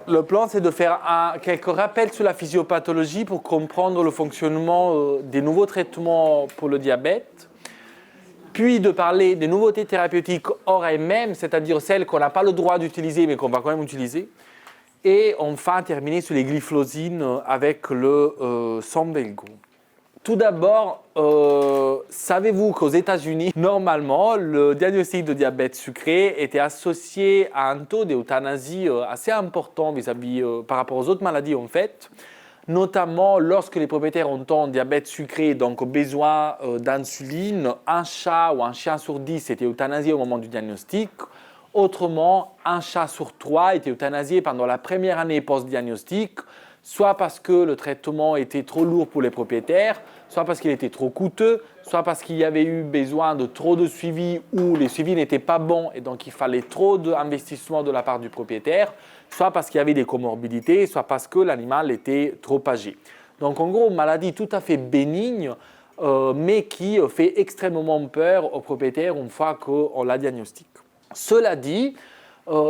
Le plan, c'est de faire quelques rappels sur la physiopathologie pour comprendre le fonctionnement des nouveaux traitements pour le diabète, puis de parler des nouveautés thérapeutiques hors MM, c'est-à-dire celles qu'on n'a pas le droit d'utiliser mais qu'on va quand même utiliser, et enfin terminer sur les glyphosines avec le Somvelgo. Tout d'abord, savez-vous qu'aux États-Unis, normalement, le diagnostic de diabète sucré était associé à un taux d'euthanasie assez important par rapport aux autres maladies en fait, notamment lorsque les propriétaires ont un diabète sucré, donc besoin d'insuline, un chat ou un chien sur 10 était euthanasié au moment du diagnostic. Autrement, un chat sur 3 était euthanasié pendant la première année post-diagnostic, soit parce que le traitement était trop lourd pour les propriétaires, soit parce qu'il était trop coûteux, soit parce qu'il y avait eu besoin de trop de suivi ou les suivis n'étaient pas bons et donc il fallait trop d'investissement de la part du propriétaire, soit parce qu'il y avait des comorbidités, soit parce que l'animal était trop âgé. Donc en gros, maladie tout à fait bénigne, mais qui fait extrêmement peur aux propriétaires une fois qu'on la diagnostique. Cela dit,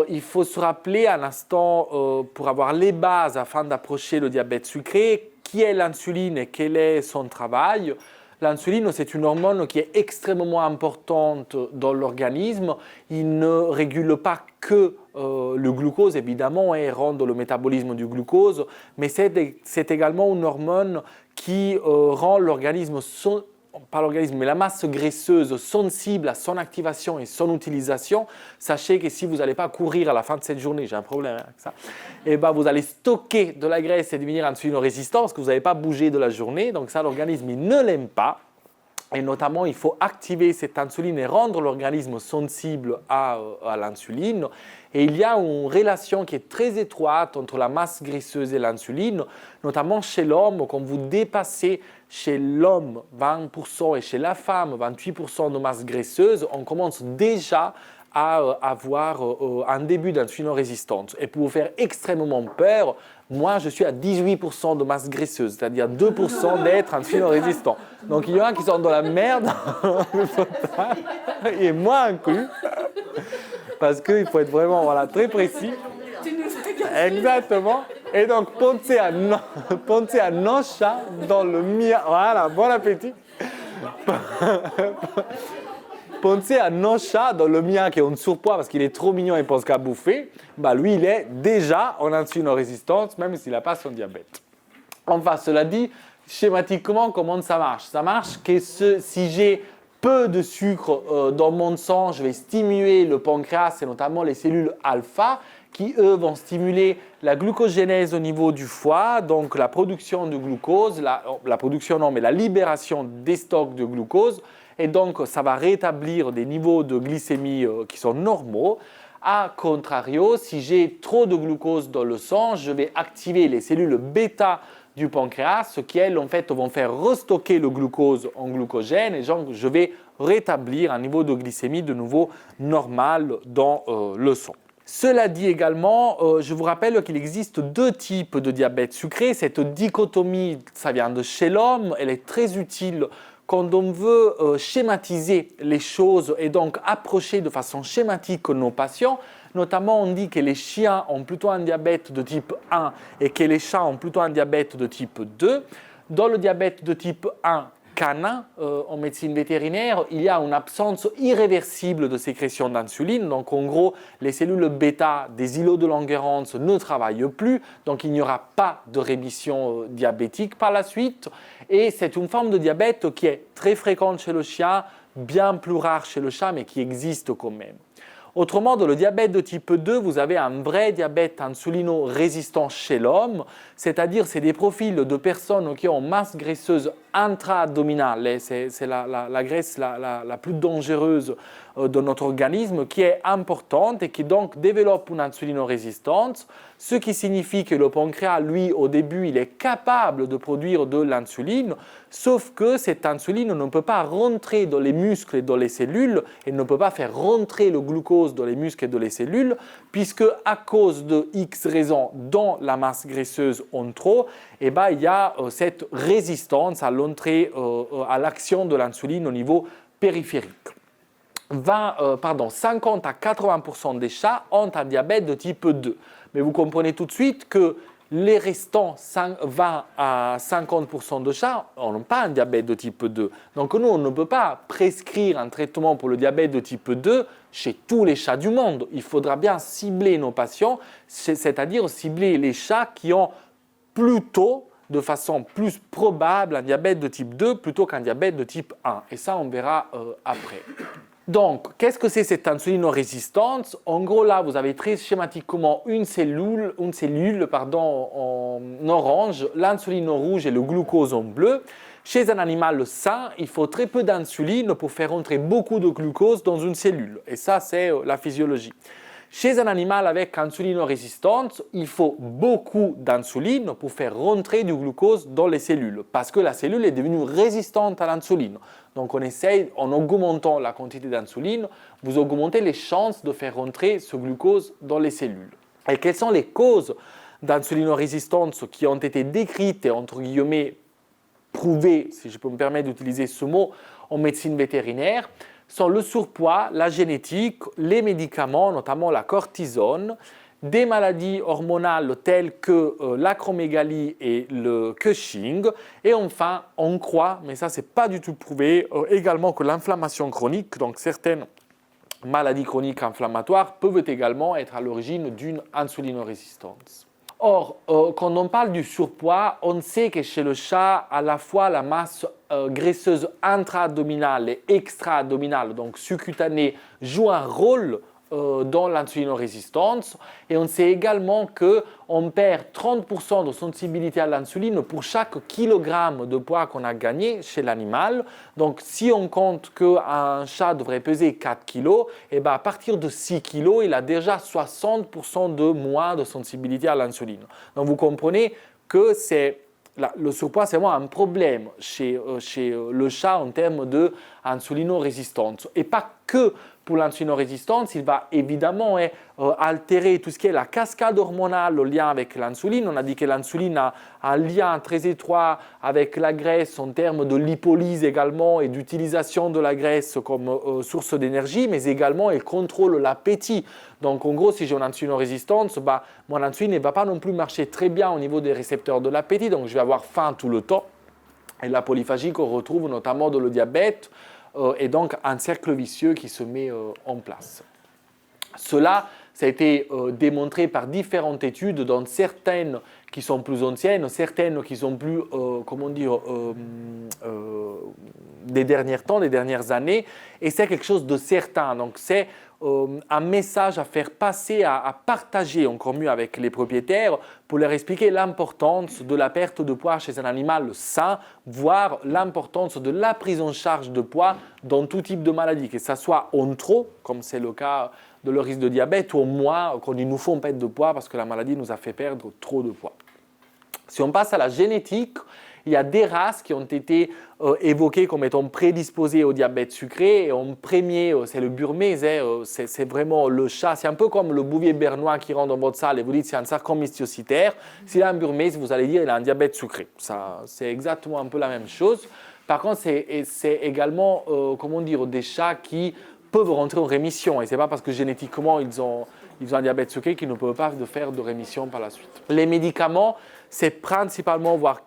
il faut se rappeler un instant pour avoir les bases afin d'approcher le diabète sucré, qui est l'insuline et quel est son travail. L'insuline, c'est une hormone qui est extrêmement importante dans l'organisme. Il ne régule pas que le glucose, évidemment, et rend le métabolisme du glucose, mais c'est également une hormone qui rend l'organisme pas l'organisme, mais la masse graisseuse sensible à son activation et son utilisation. Sachez que si vous n'allez pas courir à la fin de cette journée, j'ai un problème avec ça, et ben vous allez stocker de la graisse et devenir insulinorésistant parce que vous n'avez pas bougé de la journée. Donc ça, l'organisme, il ne l'aime pas. Et notamment, il faut activer cette insuline et rendre l'organisme sensible à l'insuline. Et il y a une relation qui est très étroite entre la masse graisseuse et l'insuline, notamment chez l'homme. Quand vous dépassez chez l'homme 20% et chez la femme 28% de masse graisseuse, on commence déjà à avoir un début d'insulinorésistance. Et pour vous faire extrêmement peur, moi je suis à 18% de masse graisseuse, c'est-à-dire 2% d'être insulinorésistant. Donc il y en a qui sont dans la merde, et moi inclus, parce qu'il faut être vraiment très précis. Exactement. Et donc pensez à nos chats dans le mien. Voilà, bon appétit. Pensez à nos chats dans le mien qui est en surpoids parce qu'il est trop mignon et pense qu'à bouffer. Bah lui, il est déjà en insulinorésistance, même s'il n'a pas son diabète. Enfin, cela dit, schématiquement, comment ça marche? Ça marche que si j'ai peu de sucre dans mon sang, je vais stimuler le pancréas et notamment les cellules alpha qui, eux, vont stimuler la glucogénèse au niveau du foie, donc la production de glucose, la libération des stocks de glucose. Et donc, ça va rétablir des niveaux de glycémie qui sont normaux. A contrario, si j'ai trop de glucose dans le sang, je vais activer les cellules bêta du pancréas, qui elles, en fait, vont faire restocker le glucose en glucogène. Et donc, je vais rétablir un niveau de glycémie de nouveau normal dans le sang. Cela dit également, je vous rappelle qu'il existe deux types de diabète sucré. Cette dichotomie, ça vient de chez l'homme, elle est très utile quand on veut schématiser les choses et donc approcher de façon schématique nos patients. Notamment, on dit que les chiens ont plutôt un diabète de type 1 et que les chats ont plutôt un diabète de type 2. Dans le diabète de type 1 canin, en médecine vétérinaire, il y a une absence irréversible de sécrétion d'insuline. Donc, en gros, les cellules bêta des îlots de Langerhans ne travaillent plus. Donc, il n'y aura pas de rémission diabétique par la suite. Et c'est une forme de diabète qui est très fréquente chez le chien, bien plus rare chez le chat, mais qui existe quand même. Autrement, dans le diabète de type 2, vous avez un vrai diabète insulino-résistant chez l'homme, c'est-à-dire c'est des profils de personnes qui ont masse graisseuse intra-abdominale, c'est la graisse la plus dangereuse de notre organisme, qui est importante et qui donc développe une insulinorésistance, ce qui signifie que le pancréas, lui, au début, il est capable de produire de l'insuline, sauf que cette insuline ne peut pas rentrer dans les muscles et dans les cellules, et ne peut pas faire rentrer le glucose dans les muscles et dans les cellules, puisque à cause de X raisons dans la masse graisseuse en trop, il y a cette résistance à l'entrée, à l'action de l'insuline au niveau périphérique. 50 à 80% des chats ont un diabète de type 2. Mais vous comprenez tout de suite que les restants 20 à 50% de chats n'ont pas un diabète de type 2. Donc nous, on ne peut pas prescrire un traitement pour le diabète de type 2 chez tous les chats du monde. Il faudra bien cibler nos patients, c'est-à-dire cibler les chats qui ont plutôt, de façon plus probable, un diabète de type 2 plutôt qu'un diabète de type 1. Et ça, on verra après. Donc, qu'est-ce que c'est cette insulinorésistance? En gros, là, vous avez très schématiquement une cellule en orange, l'insuline en rouge et le glucose en bleu. Chez un animal sain, il faut très peu d'insuline pour faire entrer beaucoup de glucose dans une cellule. Et ça, c'est la physiologie. Chez un animal avec insulinorésistance, il faut beaucoup d'insuline pour faire rentrer du glucose dans les cellules, parce que la cellule est devenue résistante à l'insuline. Donc on essaye, en augmentant la quantité d'insuline, vous augmentez les chances de faire rentrer ce glucose dans les cellules. Et quelles sont les causes d'insulinorésistance qui ont été décrites et entre guillemets prouvées, si je peux me permettre d'utiliser ce mot, en médecine vétérinaire? Sont le surpoids, la génétique, les médicaments, notamment la cortisone, des maladies hormonales telles que l'acromégalie et le Cushing, et enfin, on croit, mais ça c'est pas du tout prouvé, également que l'inflammation chronique, donc certaines maladies chroniques inflammatoires, peuvent également être à l'origine d'une insulinorésistance. Or, quand on parle du surpoids, on sait que chez le chat, à la fois la masse graisseuse intra-abdominale et extra-abdominale, donc sous-cutanée, joue un rôle dans l'insulinorésistance. Et on sait également qu'on perd 30% de sensibilité à l'insuline pour chaque kilogramme de poids qu'on a gagné chez l'animal. Donc si on compte qu'un chat devrait peser 4 kg, et ben à partir de 6 kg, il a déjà 60% de moins de sensibilité à l'insuline. Donc vous comprenez que le surpoids, c'est vraiment un problème chez le chat en termes d'insulinorésistance. Et pas que pour l'insulinorésistance, il va évidemment altérer tout ce qui est la cascade hormonale, au lien avec l'insuline. On a dit que l'insuline a un lien très étroit avec la graisse en termes de lipolyse également et d'utilisation de la graisse comme source d'énergie, mais également elle contrôle l'appétit. Donc en gros, si j'ai une insulinorésistance, mon insuline ne va pas non plus marcher très bien au niveau des récepteurs de l'appétit, donc je vais avoir faim tout le temps. Et la polyphagie qu'on retrouve notamment dans le diabète, et donc un cercle vicieux qui se met en place. Cela, ça a été démontré par différentes études, dont certaines qui sont plus anciennes, certaines qui sont plus, des derniers temps, des dernières années, et c'est quelque chose de certain. Donc c'est un message à faire passer, à partager encore mieux avec les propriétaires pour leur expliquer l'importance de la perte de poids chez un animal sain, voire l'importance de la prise en charge de poids dans tout type de maladie, que ce soit en trop, comme c'est le cas de le risque de diabète, ou en moins, quand il nous faut perdre de poids parce que la maladie nous a fait perdre trop de poids. Si on passe à la génétique, il y a des races qui ont été évoquées comme étant prédisposées au diabète sucré. Et en premier, c'est le Burmese, c'est vraiment le chat. C'est un peu comme le bouvier bernois qui rentre dans votre salle et vous dites c'est un sarcome histiocytaire. S'il a un Burmese, vous allez dire il a un diabète sucré. Ça, c'est exactement un peu la même chose. Par contre, c'est également des chats qui peuvent rentrer en rémission. Et ce n'est pas parce que génétiquement ils ont un diabète sucré qu'ils ne peuvent pas faire de rémission par la suite. Les médicaments, c'est principalement, voire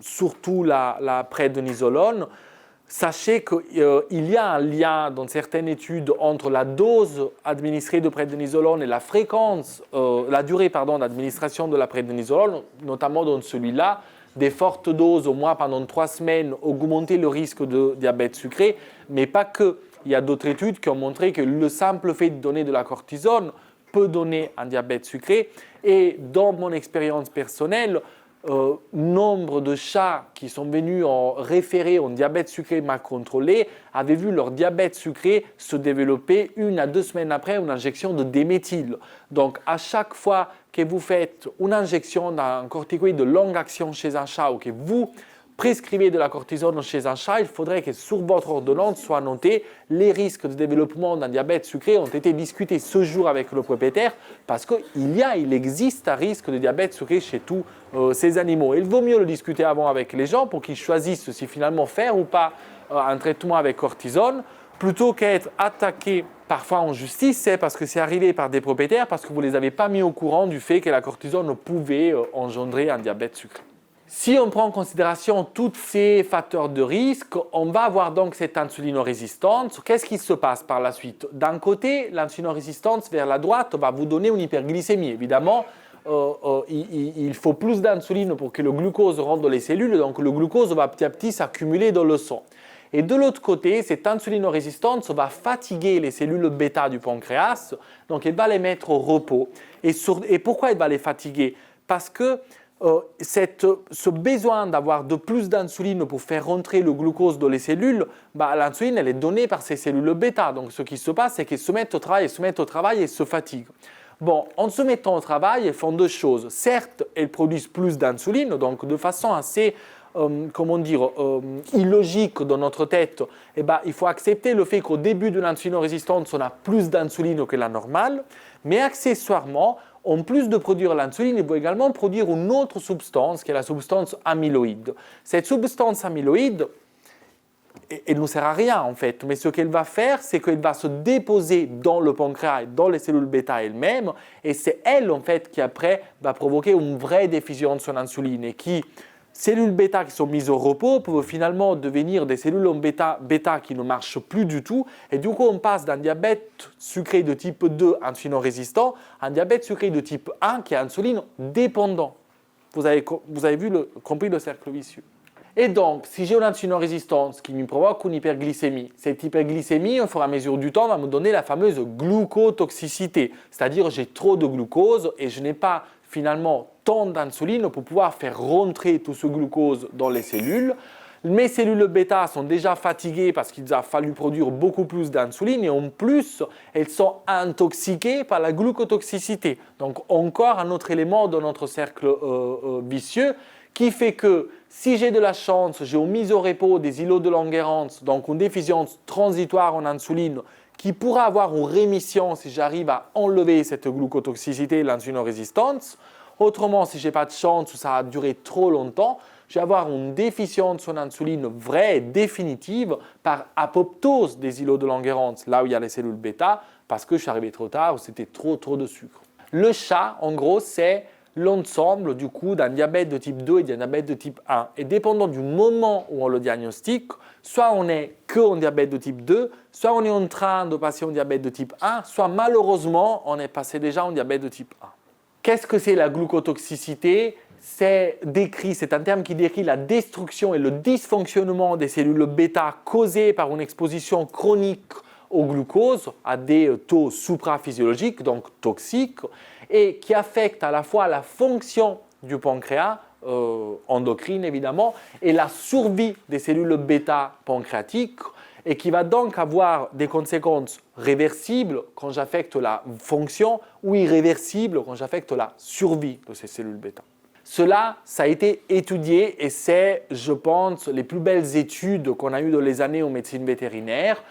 surtout la prednisolone. Sachez qu'il y a un lien dans certaines études entre la dose administrée de prednisolone et la fréquence, la durée d'administration de la prednisolone, notamment dans celui-là. Des fortes doses, au moins pendant 3 semaines, augmentaient le risque de diabète sucré, mais pas que. Il y a d'autres études qui ont montré que le simple fait de donner de la cortisone peut donner un diabète sucré. Et dans mon expérience personnelle, nombre de chats qui sont venus en référé en diabète sucré mal contrôlé avaient vu leur diabète sucré se développer 1 à 2 semaines après une injection de déméthyle. Donc à chaque fois que vous faites une injection d'un corticoïde de longue action chez un chat ou que vous prescrivez de la cortisone chez un chat, il faudrait que sur votre ordonnance soit noté les risques de développement d'un diabète sucré ont été discutés ce jour avec le propriétaire parce qu'il existe un risque de diabète sucré chez tous ces animaux. Il vaut mieux le discuter avant avec les gens pour qu'ils choisissent si finalement faire ou pas un traitement avec cortisone plutôt qu'être attaqué parfois en justice, c'est parce que c'est arrivé par des propriétaires, parce que vous ne les avez pas mis au courant du fait que la cortisone pouvait engendrer un diabète sucré. Si on prend en considération tous ces facteurs de risque, on va avoir donc cette insulinorésistance. Qu'est-ce qui se passe par la suite? D'un côté, l'insulinorésistance vers la droite va vous donner une hyperglycémie. Évidemment, il faut plus d'insuline pour que le glucose rentre dans les cellules, donc le glucose va petit à petit s'accumuler dans le sang. Et de l'autre côté, cette insulinorésistance va fatiguer les cellules bêta du pancréas, donc elle va les mettre au repos. Et pourquoi elle va les fatiguer? Parce que ce besoin d'avoir de plus d'insuline pour faire rentrer le glucose dans les cellules, l'insuline elle est donnée par ces cellules bêta. Donc ce qui se passe, c'est qu'elles se mettent au travail, et se fatiguent. Bon, en se mettant au travail, elles font deux choses. Certes, elles produisent plus d'insuline, donc de façon assez illogique dans notre tête, il faut accepter le fait qu'au début de l'insulinorésistance, on a plus d'insuline que la normale, mais accessoirement, en plus de produire l'insuline, il faut également produire une autre substance, qui est la substance amyloïde. Cette substance amyloïde, elle ne sert à rien en fait, mais ce qu'elle va faire, c'est qu'elle va se déposer dans le pancréas et dans les cellules bêta elles-mêmes, et c'est elle en fait qui après va provoquer une vraie déficience en insuline, et qui, cellules bêta qui sont mises au repos peuvent finalement devenir des cellules bêta qui ne marchent plus du tout, et du coup on passe d'un diabète sucré de type 2 insulino-résistant à un diabète sucré de type 1 qui est insuline dépendant. Vous avez compris le cercle vicieux. Et donc, si j'ai une insulinorésistance qui me provoque une hyperglycémie, cette hyperglycémie, au fur et à mesure du temps, va me donner la fameuse glucotoxicité, c'est-à-dire j'ai trop de glucose et je n'ai pas finalement tant d'insuline pour pouvoir faire rentrer tout ce glucose dans les cellules. Mes cellules bêta sont déjà fatiguées parce qu'il a fallu produire beaucoup plus d'insuline, et en plus, elles sont intoxiquées par la glucotoxicité. Donc encore un autre élément dans notre cercle vicieux qui fait que si j'ai de la chance, j'ai mis au repos des îlots de Langerhans, donc une déficience transitoire en insuline qui pourra avoir une rémission si j'arrive à enlever cette glucotoxicité et l'insulinorésistance. Autrement, si je n'ai pas de chance ou ça a duré trop longtemps, je vais avoir une déficience en insuline vraie et définitive par apoptose des îlots de Langerhans, là où il y a les cellules bêta, parce que je suis arrivé trop tard ou c'était trop de sucre. Le chat, en gros, c'est l'ensemble du coup d'un diabète de type 2 et d'un diabète de type 1. Et dépendant du moment où on le diagnostique, soit on est qu'en diabète de type 2, soit on est en train de passer en diabète de type 1, soit malheureusement on est passé déjà en diabète de type 1. Qu'est-ce que c'est la glucotoxicité? C'est un terme qui décrit la destruction et le dysfonctionnement des cellules bêta causées par une exposition chronique au glucose à des taux supraphysiologiques, donc toxiques, et qui affecte à la fois la fonction du pancréas, endocrine évidemment, et la survie des cellules bêta pancréatiques, et qui va donc avoir des conséquences réversibles quand j'affecte la fonction, ou irréversibles quand j'affecte la survie de ces cellules bêta. Cela, ça a été étudié, et c'est, je pense, les plus belles études qu'on a eues dans les années en médecine vétérinaire,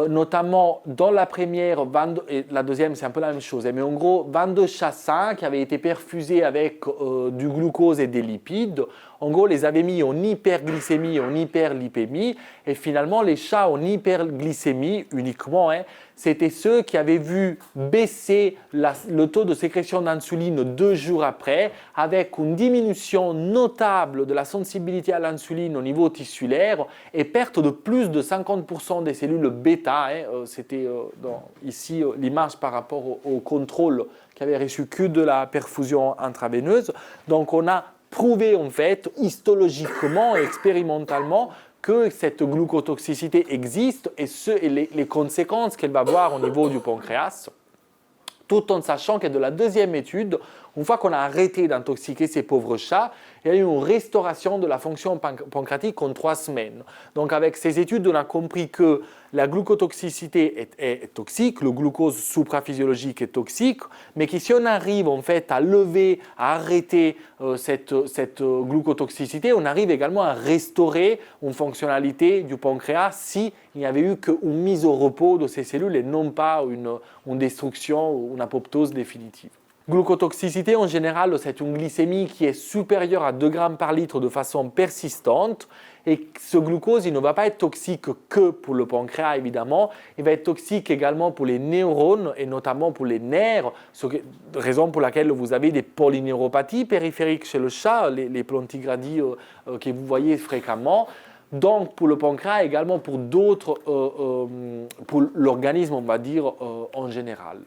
notamment dans la première, et la deuxième c'est un peu la même chose, mais en gros 22 chats sains qui avaient été perfusés avec du glucose et des lipides, en gros les avaient mis en hyperglycémie, en hyperlipémie, et finalement les chats en hyperglycémie uniquement, c'était ceux qui avaient vu baisser le taux de sécrétion d'insuline 2 jours après, avec une diminution notable de la sensibilité à l'insuline au niveau tissulaire et perte de plus de 50% des cellules bêta. C'était ici l'image par rapport au contrôle qui avait reçu que de la perfusion intraveineuse. Donc on a prouvé en fait histologiquement et expérimentalement que cette glucotoxicité existe et les conséquences qu'elle va avoir au niveau du pancréas, tout en sachant que de la deuxième étude, une fois qu'on a arrêté d'intoxiquer ces pauvres chats, il y a eu une restauration de la fonction pancréatique en 3 semaines. Donc avec ces études, on a compris que la glucotoxicité est toxique, le glucose supraphysiologique est toxique, mais que si on arrive en fait à lever, à arrêter cette glucotoxicité, on arrive également à restaurer une fonctionnalité du pancréas s'il n'y avait eu qu'une mise au repos de ces cellules et non pas une destruction ou une apoptose définitive. Glucotoxicité, en général, c'est une glycémie qui est supérieure à 2 grammes par litre de façon persistante. Et ce glucose, il ne va pas être toxique que pour le pancréas, évidemment. Il va être toxique également pour les neurones et notamment pour les nerfs, raison pour laquelle vous avez des polyneuropathies périphériques chez le chat, les plantigradies que vous voyez fréquemment. Donc, pour le pancréas, également pour d'autres, pour l'organisme, on va dire, en général.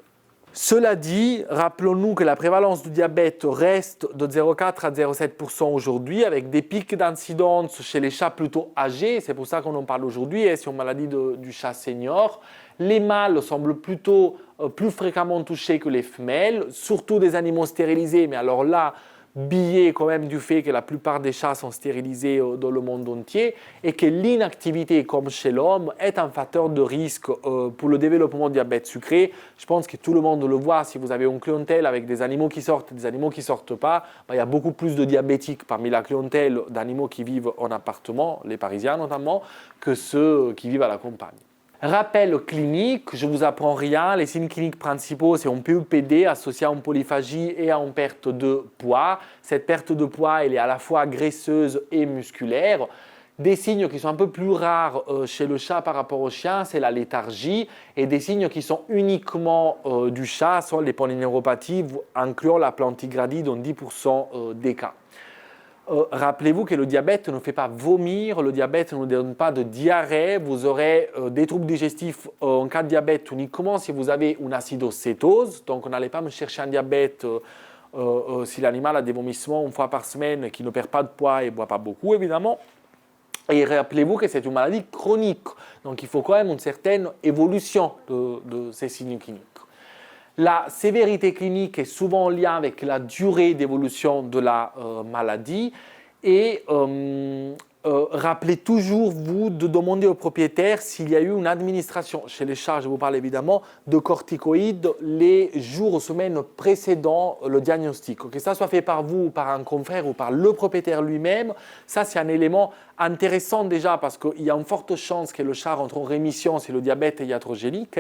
Cela dit, rappelons-nous que la prévalence du diabète reste de 0,4 à 0,7% aujourd'hui, avec des pics d'incidence chez les chats plutôt âgés. C'est pour ça qu'on en parle aujourd'hui, c'est une maladie du chat senior. Les mâles semblent plutôt plus fréquemment touchés que les femelles, surtout des animaux stérilisés, mais alors là, biais quand même du fait que la plupart des chats sont stérilisés dans le monde entier et que l'inactivité, comme chez l'homme, est un facteur de risque pour le développement du diabète sucré. Je pense que tout le monde le voit. Si vous avez une clientèle avec des animaux qui sortent et des animaux qui ne sortent pas, il y a beaucoup plus de diabétiques parmi la clientèle d'animaux qui vivent en appartement, les Parisiens notamment, que ceux qui vivent à la campagne. Rappel clinique, je ne vous apprends rien. Les signes cliniques principaux, c'est un PUPD associé à une polyphagie et à une perte de poids. Cette perte de poids, elle est à la fois graisseuse et musculaire. Des signes qui sont un peu plus rares chez le chat par rapport au chien, c'est la léthargie. Et des signes qui sont uniquement du chat sont les polyneuropathies, incluant la plantigradie dans 10% des cas. Rappelez-vous que le diabète ne fait pas vomir, le diabète ne donne pas de diarrhée. Vous aurez des troubles digestifs en cas de diabète uniquement si vous avez une acidocétose. Donc, on n'allait pas me chercher un diabète si l'animal a des vomissements une fois par semaine, qui ne perd pas de poids et ne boit pas beaucoup, évidemment. Et rappelez-vous que c'est une maladie chronique. Donc, il faut quand même une certaine évolution de ces signes cliniques. La sévérité clinique est souvent en lien avec la durée d'évolution de la maladie et rappelez toujours, vous, de demander au propriétaire s'il y a eu une administration, chez les chats, je vous parle évidemment, de corticoïdes les jours ou semaines précédant le diagnostic. Que ça soit fait par vous, ou par un confrère ou par le propriétaire lui-même, ça c'est un élément intéressant déjà parce qu'il y a une forte chance que le chat rentre en rémission si le diabète est iatrogénique,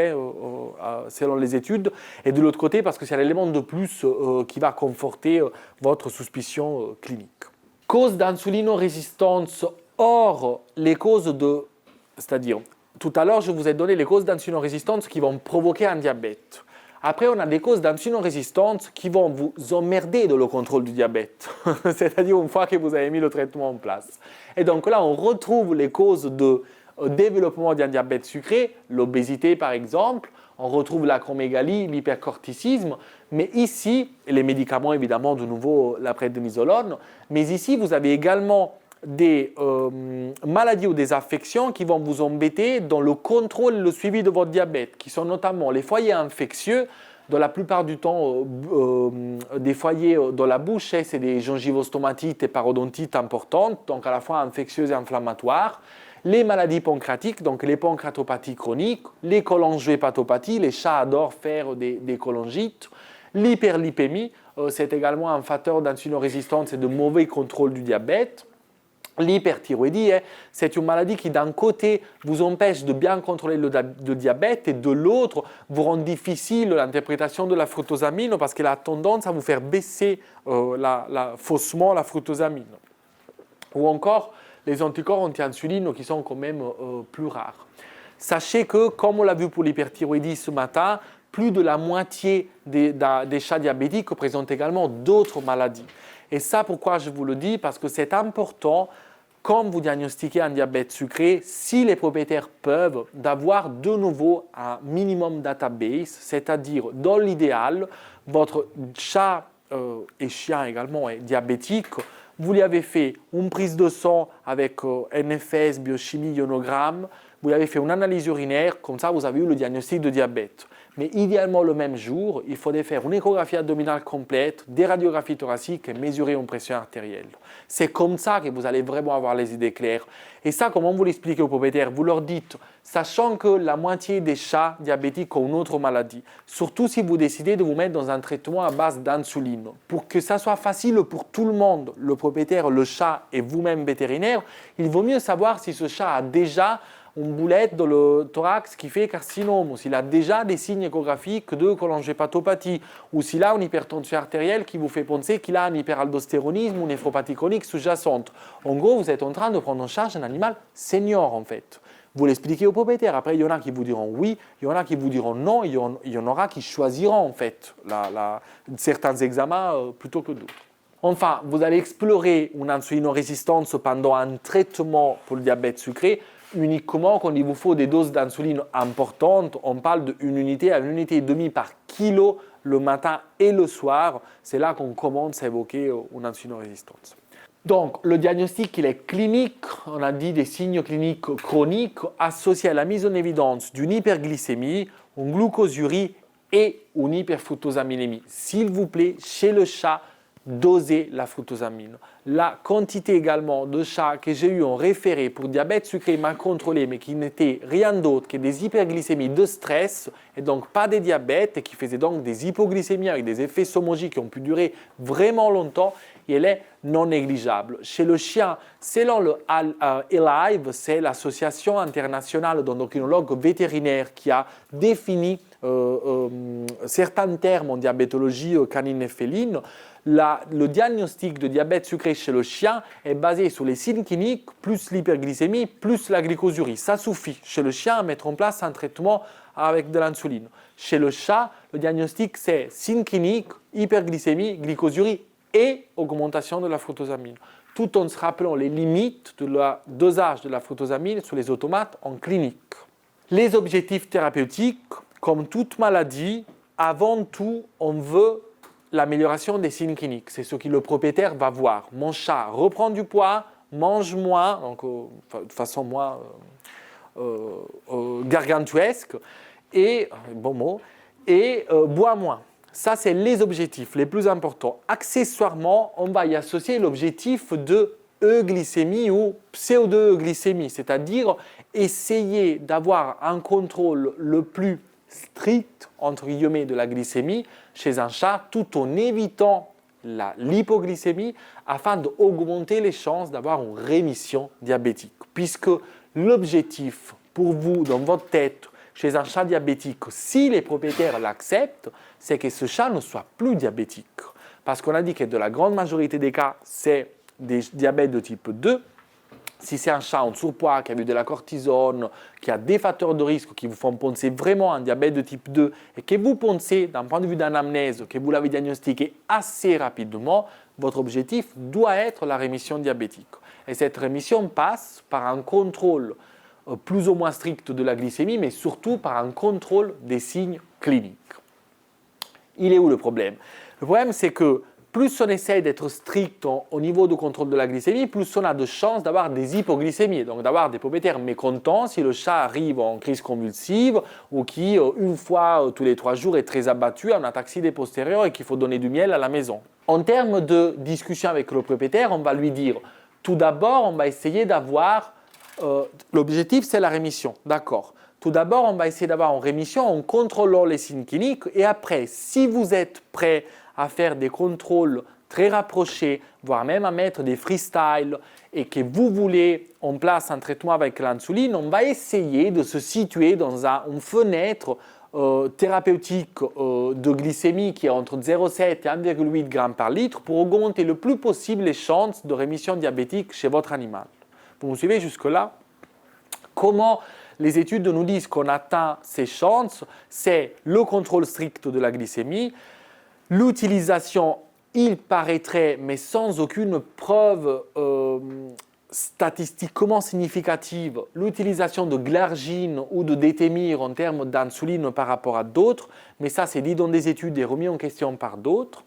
selon les études, et de l'autre côté parce que c'est un élément de plus qui va conforter votre suspicion clinique. Cause d'insulinorésistance hors les causes de... C'est-à-dire, tout à l'heure, je vous ai donné les causes d'insulinorésistance qui vont provoquer un diabète. Après, on a des causes d'insulinorésistance qui vont vous emmerder dans le contrôle du diabète. C'est-à-dire une fois que vous avez mis le traitement en place. Et donc là, on retrouve les causes de développement d'un diabète sucré, l'obésité par exemple, on retrouve l'acromégalie, l'hypercorticisme, mais ici, les médicaments évidemment, de nouveau la prednisolone, mais ici vous avez également des maladies ou des affections qui vont vous embêter dans le contrôle et le suivi de votre diabète, qui sont notamment les foyers infectieux, dans la plupart du temps des foyers dans la bouche, c'est des gingivostomatites et parodontites importantes, donc à la fois infectieuses et inflammatoires. Les maladies pancréatiques, donc les pancréatopathies chroniques, les cholangiohépatopathies, les chats adorent faire des cholangites. L'hyperlipémie, c'est également un facteur d'insulinorésistance et de mauvais contrôle du diabète. L'hyperthyroïdie, c'est une maladie qui d'un côté vous empêche de bien contrôler le diabète et de l'autre vous rend difficile l'interprétation de la fructosamine parce qu'elle a tendance à vous faire baisser faussement la fructosamine. Ou encore les anticorps anti-insuline qui sont quand même plus rares. Sachez que, comme on l'a vu pour l'hyperthyroïdie ce matin, plus de la moitié des chats diabétiques présentent également d'autres maladies. Et ça, pourquoi je vous le dis? Parce que c'est important, quand vous diagnostiquez un diabète sucré, si les propriétaires peuvent, d'avoir de nouveau un minimum database, c'est-à-dire, dans l'idéal, votre chat et chien également est diabétique, vous lui avez fait une prise de sang avec NFS, biochimie, ionogramme, vous lui avez fait une analyse urinaire, comme ça vous avez eu le diagnostic de diabète. Mais idéalement le même jour, il faudrait faire une échographie abdominale complète, des radiographies thoraciques et mesurer une pression artérielle. C'est comme ça que vous allez vraiment avoir les idées claires. Et ça, comment vous l'expliquez aux propriétaires? Vous leur dites, sachant que la moitié des chats diabétiques ont une autre maladie, surtout si vous décidez de vous mettre dans un traitement à base d'insuline, pour que ça soit facile pour tout le monde, le propriétaire, le chat et vous-même vétérinaire, il vaut mieux savoir si ce chat a déjà une boulette dans le thorax qui fait carcinome, ou s'il a déjà des signes échographiques de cholangiopathie, ou s'il a une hypertension artérielle qui vous fait penser qu'il a un hyperaldostéronisme ou une néphropathie chronique sous-jacente. En gros, vous êtes en train de prendre en charge un animal senior en fait. Vous l'expliquez au propriétaire. Après, il y en a qui vous diront oui, il y en a qui vous diront non, il y en aura qui choisiront en fait certains examens plutôt que d'autres. Enfin, vous allez explorer une insulinorésistance pendant un traitement pour le diabète sucré uniquement quand il vous faut des doses d'insuline importantes. On parle d'une unité à 1,5 unité par kilo le matin et le soir. C'est là qu'on commence à évoquer une insulinorésistance. Donc, le diagnostic, il est clinique. On a dit des signes cliniques chroniques associés à la mise en évidence d'une hyperglycémie, une glucosurie et une hyperfructosaminämie. S'il vous plaît, chez le chat, dosez la fructosamine. La quantité également de chats que j'ai eu en référé pour diabète sucré mal contrôlé, mais qui n'étaient rien d'autre que des hyperglycémies de stress, et donc pas des diabètes, et qui faisaient donc des hypoglycémies avec des effets somogiques qui ont pu durer vraiment longtemps, et elle est non négligeable. Chez le chien, selon le ELIVE, c'est l'association internationale d'endocrinologues vétérinaires qui a défini certains termes en diabétologie canine et féline. Le diagnostic de diabète sucré chez le chien est basé sur les signes cliniques plus l'hyperglycémie plus la glycosurie. Ça suffit chez le chien à mettre en place un traitement avec de l'insuline. Chez le chat, le diagnostic c'est signes cliniques, hyperglycémie, glycosurie et augmentation de la fructosamine, tout en se rappelant les limites de la dosage de la fructosamine sur les automates en clinique. Les objectifs thérapeutiques, comme toute maladie, avant tout, on veut l'amélioration des signes cliniques. C'est ce que le propriétaire va voir. Mon chat reprend du poids, mange moins, donc de façon moins gargantuesque, et, bon mot, et boit moins. Ça, c'est les objectifs les plus importants. Accessoirement, on va y associer l'objectif de euglycémie ou pseudo-euglycémie, c'est-à-dire essayer d'avoir un contrôle le plus strict, entre guillemets, de la glycémie chez un chat, tout en évitant l'hypoglycémie afin d'augmenter les chances d'avoir une rémission diabétique. Puisque l'objectif pour vous, dans votre tête, chez un chat diabétique, si les propriétaires l'acceptent, c'est que ce chat ne soit plus diabétique. Parce qu'on a dit que dans la grande majorité des cas, c'est des diabètes de type 2. Si c'est un chat en surpoids, qui a eu de la cortisone, qui a des facteurs de risque qui vous font penser vraiment à un diabète de type 2 et que vous pensez, d'un point de vue d'anamnèse, que vous l'avez diagnostiqué assez rapidement, votre objectif doit être la rémission diabétique. Et cette rémission passe par un contrôle plus ou moins strict de la glycémie, mais surtout par un contrôle des signes cliniques. Il est où le problème? Le problème, c'est que plus on essaie d'être strict au niveau du contrôle de la glycémie, plus on a de chances d'avoir des hypoglycémies, donc d'avoir des propriétaires mécontents si le chat arrive en crise convulsive ou qui, une fois tous les 3 jours, est très abattu en ataxie postérieure et qu'il faut donner du miel à la maison. En termes de discussion avec le propriétaire, on va lui dire, tout d'abord, on va essayer d'avoir, l'objectif c'est la rémission, d'accord. Tout d'abord, on va essayer d'avoir une rémission en contrôlant les signes cliniques et après, si vous êtes prêt à faire des contrôles très rapprochés, voire même à mettre des freestyles et que vous voulez en place un traitement avec l'insuline, on va essayer de se situer dans une fenêtre thérapeutique de glycémie qui est entre 0,7 et 1,8 g par litre pour augmenter le plus possible les chances de rémission diabétique chez votre animal. Vous me suivez jusque-là? Comment les études nous disent qu'on atteint ces chances? C'est le contrôle strict de la glycémie, l'utilisation, il paraîtrait, mais sans aucune preuve statistiquement significative, l'utilisation de glargine ou de détémir en termes d'insuline par rapport à d'autres, mais ça c'est dit dans des études et remis en question par d'autres,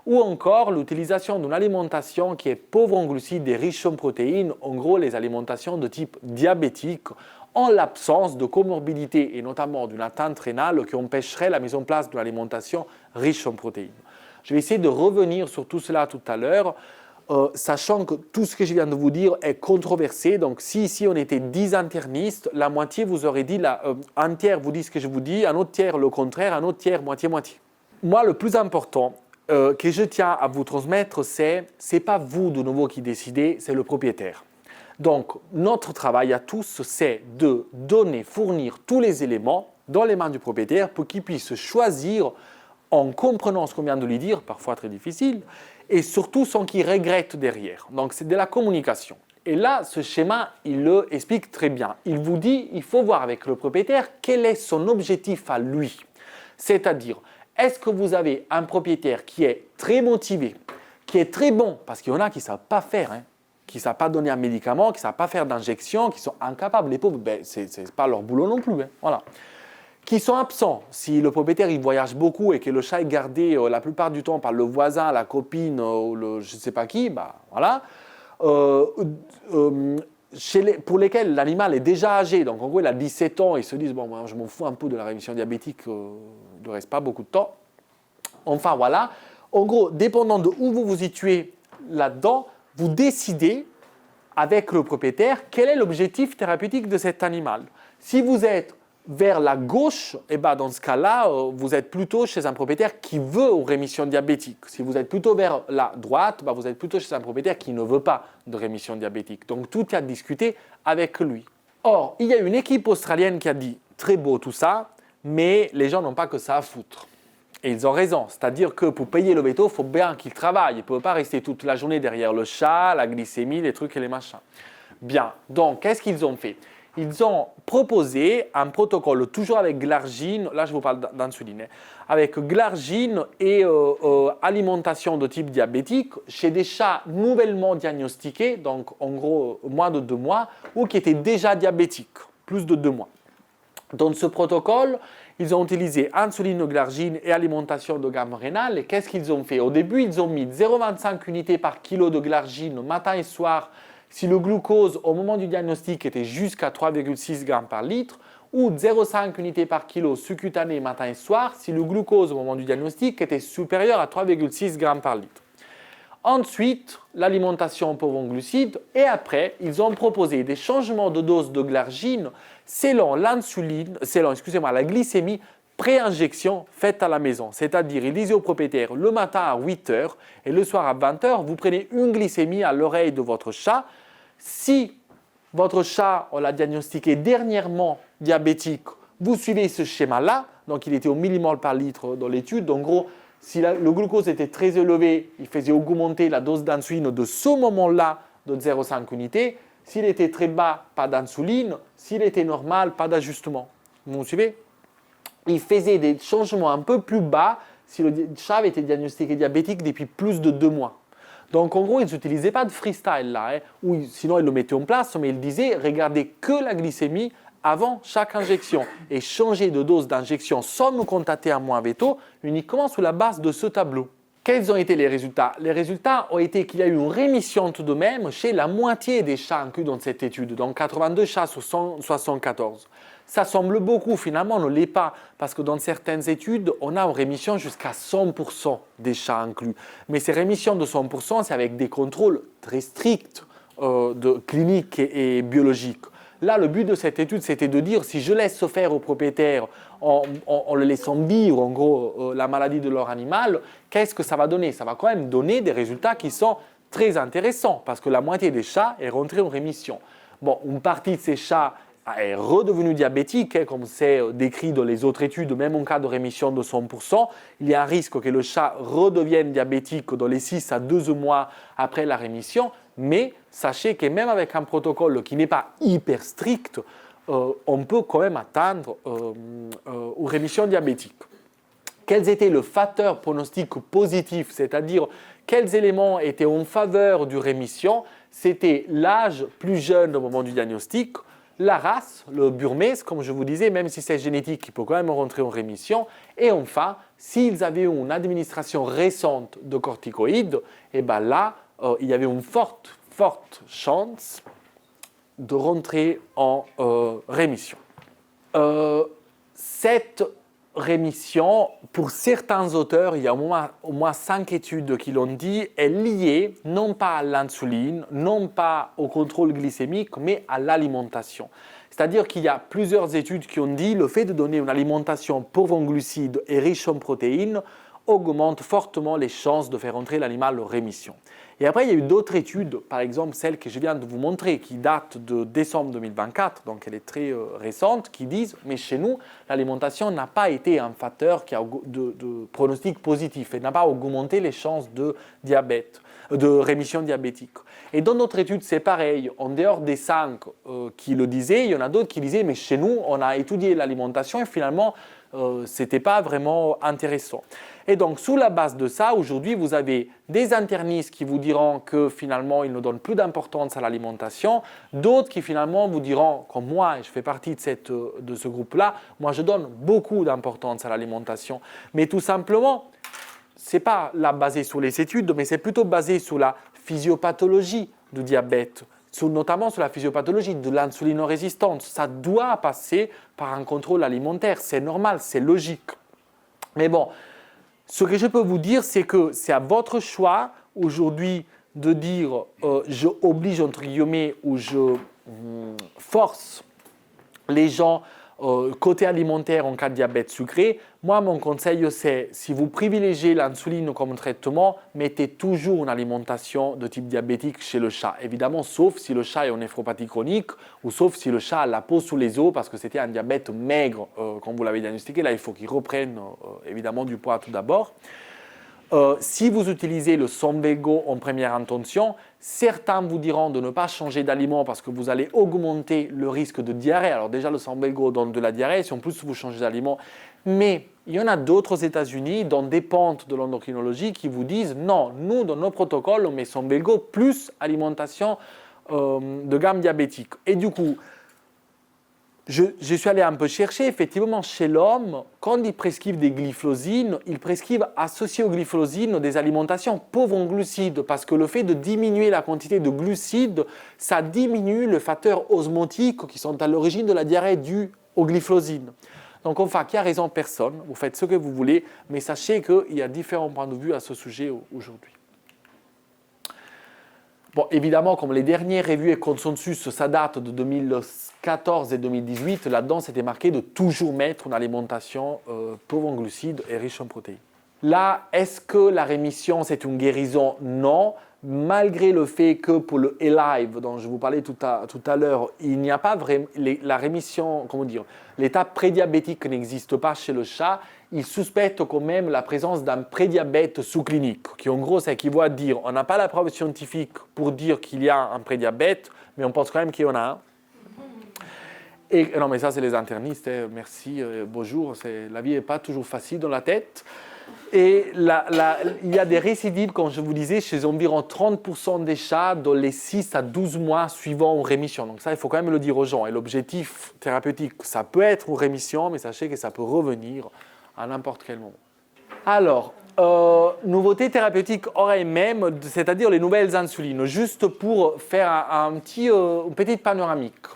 ou encore l'utilisation d'une alimentation qui est pauvre en glucides et riche en protéines, en gros les alimentations de type diabétique, en l'absence de comorbidité et notamment d'une atteinte rénale qui empêcherait la mise en place d'une alimentation riche en protéines. Je vais essayer de revenir sur tout cela tout à l'heure, sachant que tout ce que je viens de vous dire est controversé. Donc si ici on était 10 internistes, la moitié vous aurait dit, un tiers vous dit ce que je vous dis, un autre tiers le contraire, un autre tiers moitié-moitié. Moi, le plus important que je tiens à vous transmettre, c'est pas vous de nouveau qui décidez, c'est le propriétaire. Donc, notre travail à tous, c'est de fournir tous les éléments dans les mains du propriétaire pour qu'il puisse choisir en comprenant ce qu'on vient de lui dire, parfois très difficile, et surtout sans qu'il regrette derrière. Donc, c'est de la communication. Et là, ce schéma, il le explique très bien. Il vous dit, il faut voir avec le propriétaire quel est son objectif à lui. C'est-à-dire, est-ce que vous avez un propriétaire qui est très motivé, qui est très bon, parce qu'il y en a qui ne savent pas faire, qui ne savent pas donner un médicament, qui ne savent pas faire d'injection, qui sont incapables. Les pauvres, ce n'est pas leur boulot non plus. Voilà. Qui sont absents. Si le propriétaire il voyage beaucoup et que le chat est gardé la plupart du temps par le voisin, la copine ou le je ne sais pas qui, voilà. Pour lesquels l'animal est déjà âgé, donc en gros il a 17 ans, ils se disent bon, moi, je m'en fous un peu de la rémission diabétique, il ne reste pas beaucoup de temps. Enfin voilà, en gros, dépendant de où vous vous situez là-dedans, vous décidez avec le propriétaire quel est l'objectif thérapeutique de cet animal. Si vous êtes vers la gauche, dans ce cas-là, vous êtes plutôt chez un propriétaire qui veut une rémission diabétique. Si vous êtes plutôt vers la droite, vous êtes plutôt chez un propriétaire qui ne veut pas de rémission diabétique. Donc tout est à discuter avec lui. Or, il y a une équipe australienne qui a dit « très beau tout ça, mais les gens n'ont pas que ça à foutre ». Et ils ont raison, c'est-à-dire que pour payer le veto, il faut bien qu'il travaille. Il ne peut pas rester toute la journée derrière le chat, la glycémie, les trucs et les machins. Bien, donc qu'est-ce qu'ils ont fait ? Ils ont proposé un protocole, toujours avec glargine, là je vous parle d'insuline, avec glargine et alimentation de type diabétique chez des chats nouvellement diagnostiqués, donc en gros moins de 2 mois, ou qui étaient déjà diabétiques, plus de 2 mois. Dans ce protocole, ils ont utilisé insuline, glargine et alimentation de gamme rénale. Et qu'est-ce qu'ils ont fait ? Au début, ils ont mis 0,25 unités par kilo de glargine matin et soir si le glucose au moment du diagnostic était jusqu'à 3,6 g par litre, ou 0,5 unités par kilo sous-cutané matin et soir si le glucose au moment du diagnostic était supérieur à 3,6 g par litre. Ensuite, l'alimentation pauvre en glucides, et après, ils ont proposé des changements de dose de glargine selon la glycémie pré-injection faite à la maison. C'est-à-dire, ils disaient au propriétaire, le matin à 8 h et le soir à 20 h, vous prenez une glycémie à l'oreille de votre chat. Si votre chat, on l'a diagnostiqué dernièrement diabétique, vous suivez ce schéma-là, donc il était au millimole par litre dans l'étude. En gros, si le glucose était très élevé, il faisait augmenter la dose d'insuline de ce moment-là de 0,5 unités. S'il était très bas, pas d'insuline. S'il était normal, pas d'ajustement. Vous me suivez ? Il faisait des changements un peu plus bas si le chat avait été diagnostiqué diabétique depuis plus de 2 mois. Donc en gros, ils n'utilisaient pas de freestyle là, ou sinon ils le mettaient en place, mais ils disaient regardez que la glycémie avant chaque injection et changer de dose d'injection sans nous contacter à moins veto uniquement sous la base de ce tableau. Quels ont été les résultats ? Les résultats ont été qu'il y a eu une rémission tout de même chez la moitié des chats inclus dans cette étude, donc 82 chats sur 174. Ça semble beaucoup, finalement, on ne l'est pas, parce que dans certaines études, on a une rémission jusqu'à 100% des chats inclus. Mais ces rémissions de 100%, c'est avec des contrôles très stricts cliniques et biologiques. Là, le but de cette étude, c'était de dire, si je laisse se faire au propriétaire en le laissant vivre, en gros, la maladie de leur animal, qu'est-ce que ça va donner ? Ça va quand même donner des résultats qui sont très intéressants, parce que la moitié des chats est rentrée en rémission. Bon, une partie de ces chats est redevenu diabétique, comme c'est décrit dans les autres études, même en cas de rémission de 100%, il y a un risque que le chat redevienne diabétique dans les 6 à 12 mois après la rémission, mais sachez que même avec un protocole qui n'est pas hyper strict, on peut quand même atteindre une rémission diabétique. Quels étaient les facteurs pronostiques positifs, c'est-à-dire quels éléments étaient en faveur du rémission ? C'était l'âge plus jeune au moment du diagnostic, la race, le burmese, comme je vous disais, même si c'est génétique, il peut quand même rentrer en rémission. Et enfin, s'ils avaient une administration récente de corticoïdes, et bien là, il y avait une forte chance de rentrer en rémission. Cette rémission, pour certains auteurs, il y a au moins 5 études qui l'ont dit, est liée non pas à l'insuline, non pas au contrôle glycémique, mais à l'alimentation. C'est-à-dire qu'il y a plusieurs études qui ont dit que le fait de donner une alimentation pauvre en glucides et riche en protéines augmente fortement les chances de faire entrer l'animal en rémission. Et après, il y a eu d'autres études, par exemple celle que je viens de vous montrer, qui date de décembre 2024, donc elle est très récente, qui disent « mais chez nous, l'alimentation n'a pas été un facteur de pronostic positif et n'a pas augmenté les chances de diabète, de rémission diabétique ». Et dans notre étude, c'est pareil. En dehors des 5 qui le disaient, il y en a d'autres qui disaient « mais chez nous, on a étudié l'alimentation et finalement, ce n'était pas vraiment intéressant ». Et donc, sous la base de ça, aujourd'hui, vous avez des internistes qui vous diront que finalement, ils ne donnent plus d'importance à l'alimentation, d'autres qui finalement vous diront, comme moi, et je fais partie de ce groupe-là, moi je donne beaucoup d'importance à l'alimentation. Mais tout simplement, ce n'est pas là basé sur les études, mais c'est plutôt basé sur la physiopathologie du diabète, notamment sur la physiopathologie de l'insulinorésistance. Ça doit passer par un contrôle alimentaire, c'est normal, c'est logique. Mais bon, ce que je peux vous dire, c'est que c'est à votre choix aujourd'hui de dire je oblige entre guillemets ou je force les gens côté alimentaire en cas de diabète sucré. Moi, mon conseil, c'est si vous privilégiez l'insuline comme traitement, mettez toujours une alimentation de type diabétique chez le chat. Évidemment, sauf si le chat est en néphropathie chronique ou sauf si le chat a la peau sous les os parce que c'était un diabète maigre, comme vous l'avez diagnostiqué. Là, il faut qu'il reprenne évidemment du poids tout d'abord. Si vous utilisez le Sonvego en première intention, certains vous diront de ne pas changer d'aliment parce que vous allez augmenter le risque de diarrhée. Alors déjà, le Sonvego donne de la diarrhée si en plus vous changez d'aliment. Mais il y en a d'autres aux États-Unis, dans des pentes de l'endocrinologie, qui vous disent non, nous, dans nos protocoles, on met Sonvego plus alimentation de gamme diabétique. Et du coup, je suis allé un peu chercher, effectivement, chez l'homme, quand ils prescrivent des glyphosines, ils prescrivent associés aux glyphosines des alimentations pauvres en glucides, parce que le fait de diminuer la quantité de glucides, ça diminue le facteur osmotique qui sont à l'origine de la diarrhée due aux glyphosines. Donc, enfin, qui a raison? Personne. Vous faites ce que vous voulez, mais sachez qu'il y a différents points de vue à ce sujet aujourd'hui. Bon, évidemment, comme les dernières revues et consensus, ça date de 2014 et 2018, là-dedans, c'était marqué de toujours mettre une alimentation pauvre en glucides et riche en protéines. Là, est-ce que la rémission, c'est une guérison? Non. Malgré le fait que pour le Alive, dont je vous parlais tout à l'heure, il n'y a pas vraiment la rémission, comment dire, l'état prédiabétique n'existe pas chez le chat. Ils suspectent quand même la présence d'un prédiabète sous-clinique, qui en gros, ça équivaut à dire on n'a pas la preuve scientifique pour dire qu'il y a un prédiabète, mais on pense quand même qu'il y en a un. Et non, mais ça, c'est les internistes. Merci, bonjour. La vie n'est pas toujours facile dans la tête. Et il y a des récidives, comme je vous disais, chez environ 30% des chats dans les 6 à 12 mois suivant une rémission. Donc ça, il faut quand même le dire aux gens. Et l'objectif thérapeutique, ça peut être une rémission, mais sachez que ça peut revenir à n'importe quel moment. Alors, nouveautés thérapeutiques ORMM, c'est-à-dire les nouvelles insulines. Juste pour faire une petite panoramique.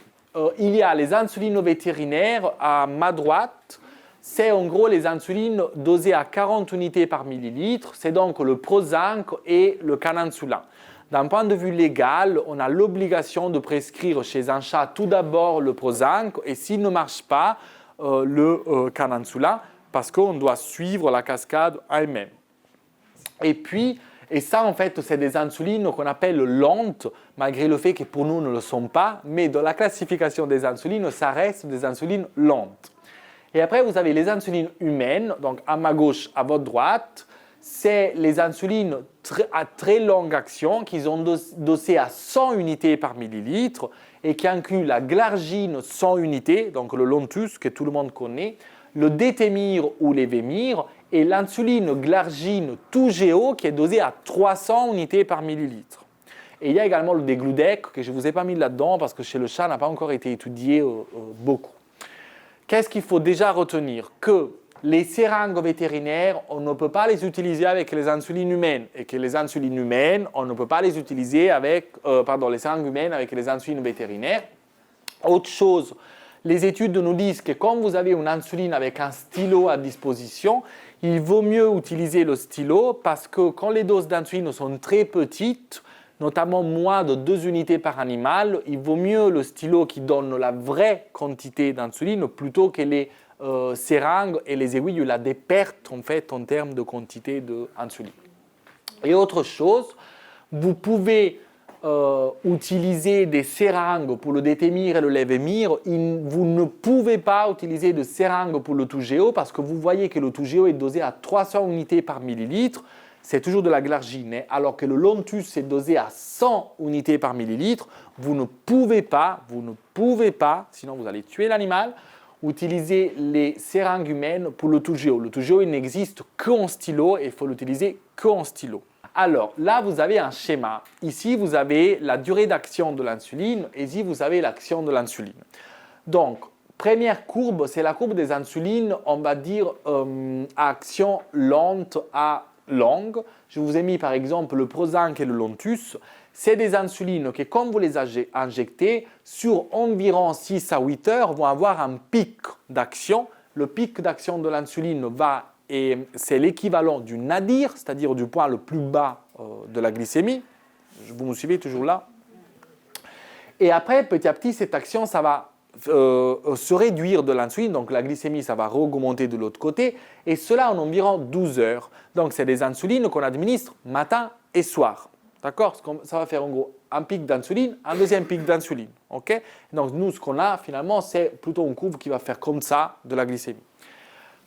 Il y a les insulines vétérinaires à ma droite. C'est en gros les insulines dosées à 40 unités par millilitre. C'est donc le Prozac et le Canansulin. D'un point de vue légal, on a l'obligation de prescrire chez un chat tout d'abord le Prozac et s'il ne marche pas, le Canansulin parce qu'on doit suivre la cascade AMM. Et ça, en fait, c'est des insulines qu'on appelle lentes, malgré le fait que pour nous ne le sont pas, mais dans la classification des insulines, ça reste des insulines lentes. Et après, vous avez les insulines humaines, donc à ma gauche, à votre droite. C'est les insulines à très longue action qui sont dosées à 100 unités par millilitre et qui incluent la glargine 100 unités, donc le Lontus que tout le monde connaît, le Détémir ou l'Evemir et l'insuline glargine Toujeo qui est dosée à 300 unités par millilitre. Et il y a également le Degludec que je ne vous ai pas mis là-dedans parce que chez le chat n'a pas encore été étudié beaucoup. Qu'est-ce qu'il faut déjà retenir? Que les seringues vétérinaires, on ne peut pas les utiliser avec les insulines humaines et que les insulines humaines, on ne peut pas les utiliser avec, les seringues humaines avec les insulines vétérinaires. Autre chose, les études nous disent que quand vous avez une insuline avec un stylo à disposition, il vaut mieux utiliser le stylo parce que quand les doses d'insuline sont très petites, notamment moins de 2 unités par animal, il vaut mieux le stylo qui donne la vraie quantité d'insuline plutôt que les seringues et les aiguilles où il y a des pertes en fait en termes de quantité d'insuline. Et autre chose, Vous pouvez utiliser des seringues pour le détémir et le lève-mire. Vous ne pouvez pas utiliser de seringues pour le TOUGEO parce que vous voyez que le TOUGEO est dosé à 300 unités par millilitre. C'est toujours de la glargine, hein, alors que le Lontus est dosé à 100 unités par millilitre. Vous ne pouvez pas, sinon vous allez tuer l'animal, utiliser les seringues humaines pour le TOUGEO. Le TOUGEO, il n'existe qu'en stylo et il faut l'utiliser qu'en stylo. Alors là, vous avez un schéma. Ici, vous avez la durée d'action de l'insuline et ici, vous avez l'action de l'insuline. Donc, première courbe, c'est la courbe des insulines, on va dire, à action lente à longue. Je vous ai mis par exemple le Prozac et le Lontus. C'est des insulines qui, quand vous les injectez, sur environ 6 à 8 heures, vont avoir un pic d'action. Le pic d'action de l'insuline va, et c'est l'équivalent du nadir, c'est-à-dire du point le plus bas de la glycémie. Vous me suivez toujours là? Et après, petit à petit, cette action, ça va se réduire de l'insuline, donc la glycémie, ça va augmenter de l'autre côté, et cela en environ 12 heures. Donc, c'est des insulines qu'on administre matin et soir. D'accord? Ça va faire en gros un pic d'insuline, un deuxième pic d'insuline. Okay? Donc, nous, ce qu'on a finalement, c'est plutôt une courbe qui va faire comme ça de la glycémie.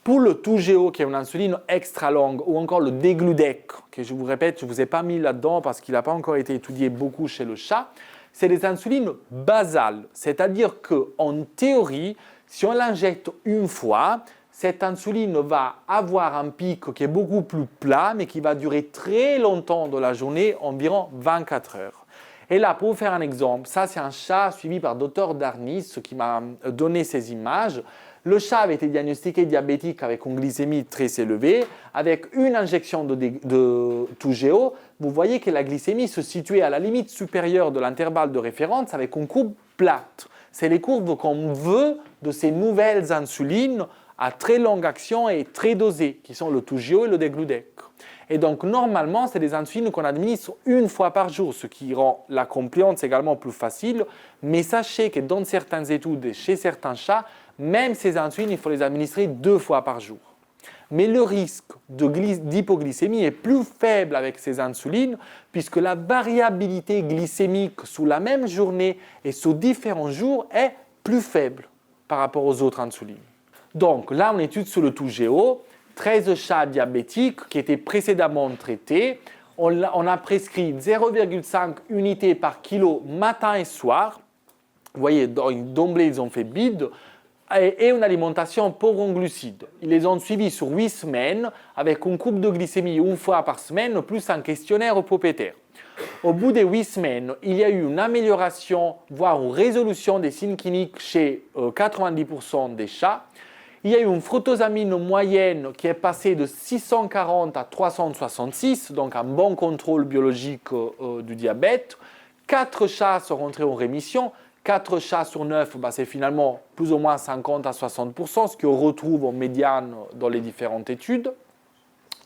Pour le TOUGEO, qui est une insuline extra longue, ou encore le Degludec, que je vous répète, je ne vous ai pas mis là-dedans parce qu'il n'a pas encore été étudié beaucoup chez le chat, c'est des insulines basales. C'est-à-dire qu'en théorie, si on l'injecte une fois, cette insuline va avoir un pic qui est beaucoup plus plat, mais qui va durer très longtemps dans la journée, environ 24 heures. Et là, pour vous faire un exemple, ça c'est un chat suivi par Dr Darnis qui m'a donné ces images. Le chat avait été diagnostiqué diabétique avec une glycémie très élevée. Avec une injection de TOUGEO, vous voyez que la glycémie se situait à la limite supérieure de l'intervalle de référence avec une courbe plate. C'est les courbes qu'on veut de ces nouvelles insulines à très longue action et très dosées, qui sont le TOUGEO et le Degludec. Et donc, normalement, c'est des insulines qu'on administre une fois par jour, ce qui rend la compliance également plus facile. Mais sachez que dans certaines études et chez certains chats, même ces insulines, il faut les administrer 2 fois par jour. Mais le risque d'hypoglycémie est plus faible avec ces insulines puisque la variabilité glycémique sous la même journée et sous différents jours est plus faible par rapport aux autres insulines. Donc là, on étude sur le TOUGEO, 13 chats diabétiques qui étaient précédemment traités. On a prescrit 0,5 unités par kilo matin et soir. Vous voyez, d'emblée, ils ont fait bide. Et une alimentation pauvre en glucides. Ils les ont suivis sur 8 semaines avec une courbe de glycémie une fois par semaine plus un questionnaire au propriétaire. Au bout des 8 semaines, il y a eu une amélioration, voire une résolution des signes cliniques chez 90% des chats. Il y a eu une fructosamine moyenne qui est passée de 640 à 366, donc un bon contrôle biologique du diabète. 4 chats sont rentrés en rémission. 4 chats sur 9, c'est finalement plus ou moins 50 à 60%, ce qu'on retrouve en médiane dans les différentes études.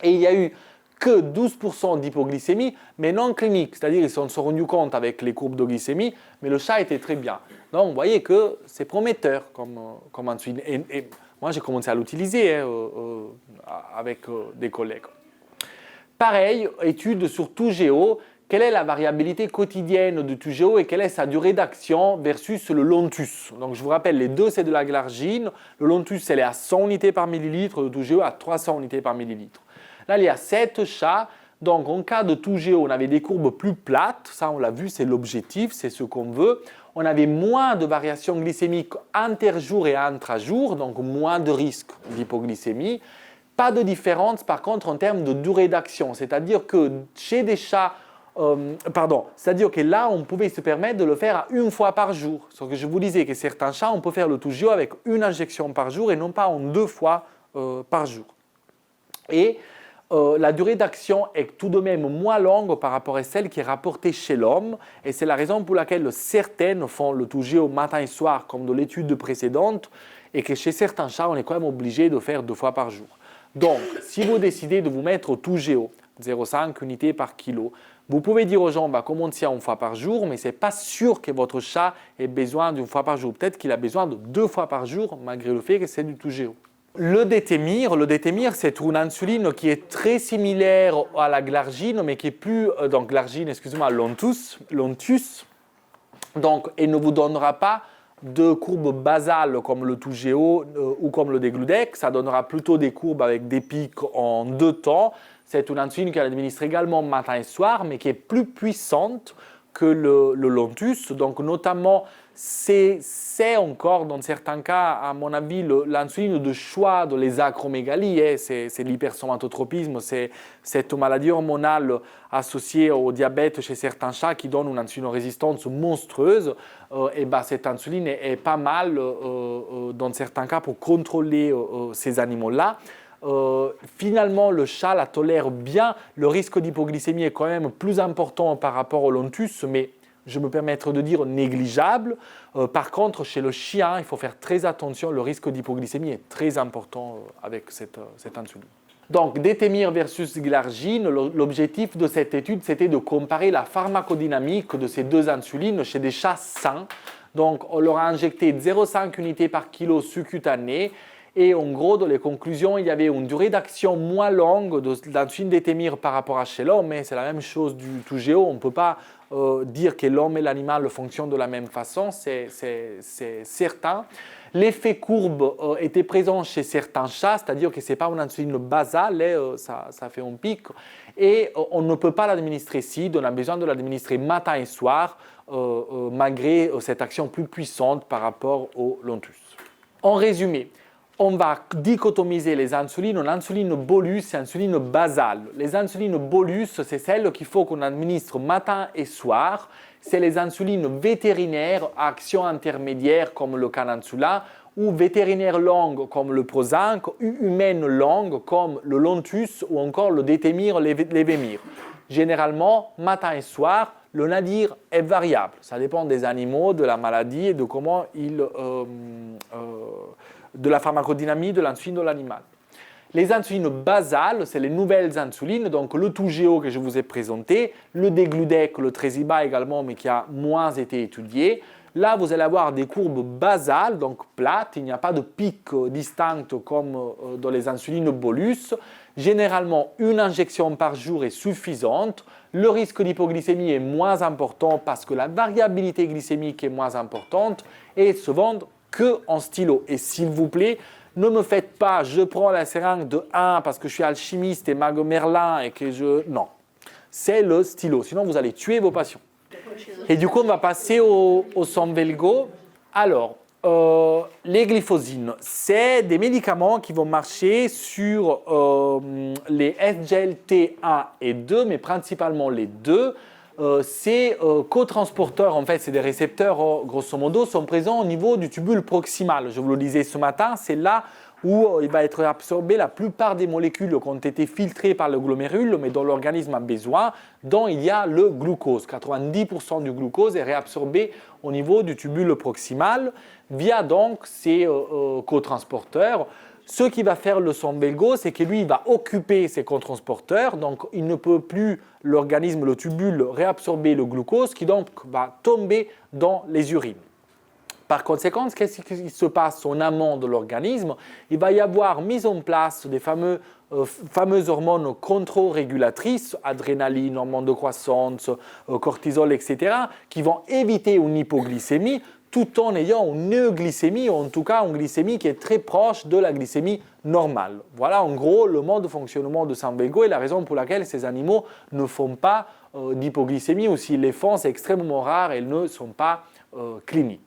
Et il n'y a eu que 12% d'hypoglycémie, mais non clinique, c'est-à-dire qu'ils se sont rendus compte avec les courbes de glycémie, mais le chat était très bien. Donc vous voyez que c'est prometteur comme insuline. Et moi j'ai commencé à l'utiliser avec des collègues. Pareil, étude sur TOUGEO. Quelle est la variabilité quotidienne du TOUGEO et quelle est sa durée d'action versus le Lontus? Donc je vous rappelle, les deux c'est de la glargine. Le Lontus elle est à 100 unités par millilitre, le TOUGEO à 300 unités par millilitre. Là il y a 7 chats. Donc en cas de TOUGEO, on avait des courbes plus plates. Ça on l'a vu, c'est l'objectif, c'est ce qu'on veut. On avait moins de variations glycémiques interjour et intrajour, donc moins de risque d'hypoglycémie. Pas de différence par contre en termes de durée d'action. C'est-à-dire que chez des chats c'est-à-dire que là, on pouvait se permettre de le faire à une fois par jour. Sauf que je vous disais que certains chats, on peut faire le TOUGEO avec une injection par jour et non pas en 2 fois par jour. Et la durée d'action est tout de même moins longue par rapport à celle qui est rapportée chez l'homme. Et c'est la raison pour laquelle certaines font le TOUGEO matin et soir, comme dans l'étude précédente, et que chez certains chats, on est quand même obligé de faire 2 fois par jour. Donc, si vous décidez de vous mettre au TOUGEO, 0,5 unités par kilo, vous pouvez dire aux gens, commencez à 1 fois par jour, mais ce n'est pas sûr que votre chat ait besoin d'1 fois par jour. Peut-être qu'il a besoin de 2 fois par jour, malgré le fait que c'est du TOUGEO. Le détémir, c'est une insuline qui est très similaire à la glargine, mais qui est plus, donc glargine, excusez-moi, Lontus. Donc, elle ne vous donnera pas de courbes basales comme le Toujeo ou comme le Degludec. Ça donnera plutôt des courbes avec des pics en 2 temps. C'est une insuline qu'elle administre également matin et soir, mais qui est plus puissante que le Lontus. Donc, notamment, c'est encore, dans certains cas, à mon avis, l'insuline de choix de les acromégalies. C'est l'hypersomatotropisme, c'est cette maladie hormonale associée au diabète chez certains chats qui donne une insulinorésistance monstrueuse. Et ben, cette insuline est pas mal, dans certains cas, pour contrôler ces animaux-là. Finalement, le chat la tolère bien. Le risque d'hypoglycémie est quand même plus important par rapport au Lontus, mais je me permettrai de dire négligeable. Par contre, chez le chien, il faut faire très attention. Le risque d'hypoglycémie est très important avec cette insuline. Donc, détémir versus glargine, l'objectif de cette étude, c'était de comparer la pharmacodynamique de ces deux insulines chez des chats sains. Donc, on leur a injecté 0,5 unités par kilo sous-cutané. Et en gros, dans les conclusions, il y avait une durée d'action moins longue de l'insuline détémir par rapport à chez l'homme, mais c'est la même chose du Toujeo. On ne peut pas dire que l'homme et l'animal fonctionnent de la même façon, c'est certain. L'effet courbe était présent chez certains chats, c'est-à-dire que ce n'est pas une insuline basale, ça fait un pic, et on ne peut pas l'administrer ici, on a besoin de l'administrer matin et soir, malgré cette action plus puissante par rapport au Lontus. En résumé, on va dichotomiser les insulines en insuline bolus et insuline basale. Les insulines bolus, c'est celles qu'il faut qu'on administre matin et soir. C'est les insulines vétérinaires à action intermédiaire comme le Canansula ou vétérinaires longues comme le Prozinc ou humaines longues comme le Lontus ou encore le Détémir, l'Evemir. Généralement, matin et soir, le nadir est variable. Ça dépend des animaux, de la maladie et de comment de la pharmacodynamie de l'insuline de l'animal. Les insulines basales, c'est les nouvelles insulines, donc le Toujeo que je vous ai présenté, le Degludec, le Tresiba également, mais qui a moins été étudié. Là, vous allez avoir des courbes basales, donc plates, il n'y a pas de pic distinct comme dans les insulines bolus. Généralement, une injection par jour est suffisante. Le risque d'hypoglycémie est moins important parce que la variabilité glycémique est moins importante et se vendent que en stylo. Et s'il vous plaît, ne me faites pas, je prends la seringue de 1 parce que je suis alchimiste et mague Merlin et que je... Non, c'est le stylo, sinon vous allez tuer vos patients. Et du coup, on va passer au Somvelgo. Alors, les glyphosines, c'est des médicaments qui vont marcher sur les SGLT1 et 2, mais principalement les deux. Ces cotransporteurs, en fait, c'est des récepteurs, grosso modo, sont présents au niveau du tubule proximal. Je vous le disais ce matin, c'est là où il va être absorbé la plupart des molécules qui ont été filtrées par le glomérule, mais dont l'organisme a besoin, dont il y a le glucose. 90% du glucose est réabsorbé au niveau du tubule proximal via donc ces cotransporteurs. Ce qui va faire le Somvelgo, c'est que lui, il va occuper ces cotransporteurs, donc il ne peut plus, l'organisme, le tubule, réabsorber le glucose, qui donc va tomber dans les urines. Par conséquent, qu'est-ce qui se passe en amont de l'organisme? Il va y avoir mise en place des fameuses hormones controrégulatrices, adrénaline, hormones de croissance, cortisol, etc., qui vont éviter une hypoglycémie, tout en ayant une euglycémie, ou en tout cas une glycémie qui est très proche de la glycémie normale. Voilà en gros le mode de fonctionnement de Somvelgo et la raison pour laquelle ces animaux ne font pas d'hypoglycémie, ou s'ils les font, c'est extrêmement rare et ils ne sont pas cliniques.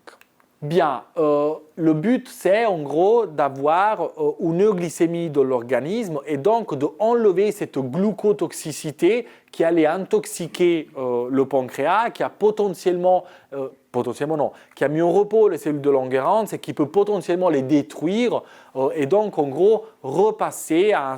Bien, le but c'est en gros d'avoir une euglycémie de l'organisme et donc d'enlever cette glucotoxicité qui allait intoxiquer le pancréas, qui a qui a mis en repos les cellules de Langerhans et qui peut potentiellement les détruire et donc en gros repasser à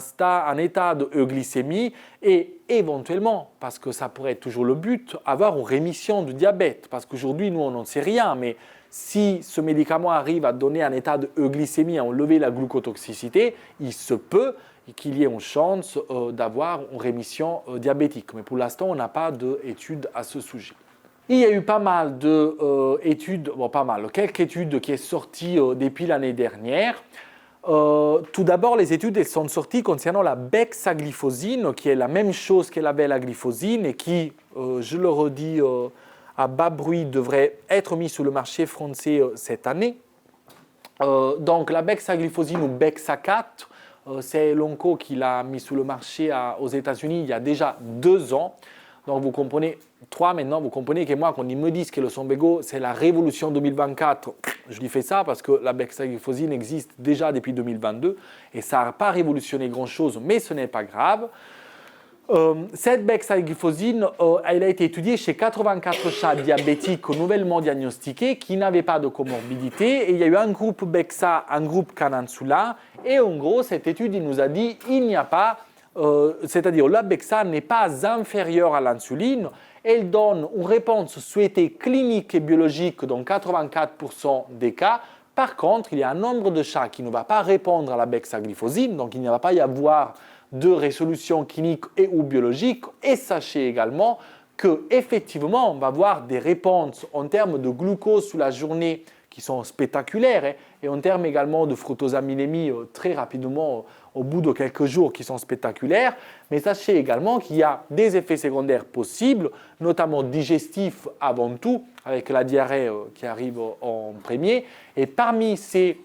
un état de euglycémie et éventuellement, parce que ça pourrait être toujours le but, avoir une rémission du diabète. Parce qu'aujourd'hui, nous, on n'en sait rien, mais si ce médicament arrive à donner un état de euglycémie, à enlever la glucotoxicité, il se peut qu'il y ait une chance d'avoir une rémission diabétique. Mais pour l'instant, on n'a pas d'études à ce sujet. Il y a eu pas mal d'études, quelques études qui sont sorties depuis l'année dernière. Tout d'abord, les études elles sont sorties concernant la bexaglyphosine, qui est la même chose que la velaglifosine et qui, je le redis à bas bruit, devrait être mise sur le marché français cette année. Donc la bexaglyphosine ou Bexacat, c'est l'onco qui l'a mis sur le marché aux États-Unis il y a déjà 2 ans. Donc vous comprenez, 3 maintenant, vous comprenez que moi, quand ils me disent que le Sonbego, c'est la révolution 2024, je lui fais ça parce que la bexaglyphosine existe déjà depuis 2022 et ça n'a pas révolutionné grand-chose, mais ce n'est pas grave. Cette bexaglyphosine, elle a été étudiée chez 84 chats diabétiques nouvellement diagnostiqués qui n'avaient pas de comorbidité. Et il y a eu un groupe Bexa, un groupe Canansula. Et en gros, cette étude il nous a dit qu'il n'y a pas, c'est-à-dire la Bexa n'est pas inférieure à l'insuline. Elle donne une réponse souhaitée clinique et biologique dans 84% des cas. Par contre, il y a un nombre de chats qui ne va pas répondre à la bexaglyphosine, donc il ne va pas y avoir de résolution clinique et ou biologique. Et sachez également qu'effectivement, on va avoir des réponses en termes de glucose sous la journée qui sont spectaculaires et en termes également de fructosamidémie très rapidement au bout de quelques jours qui sont spectaculaires. Mais sachez également qu'il y a des effets secondaires possibles, notamment digestifs avant tout, avec la diarrhée qui arrive en premier. Et parmi ces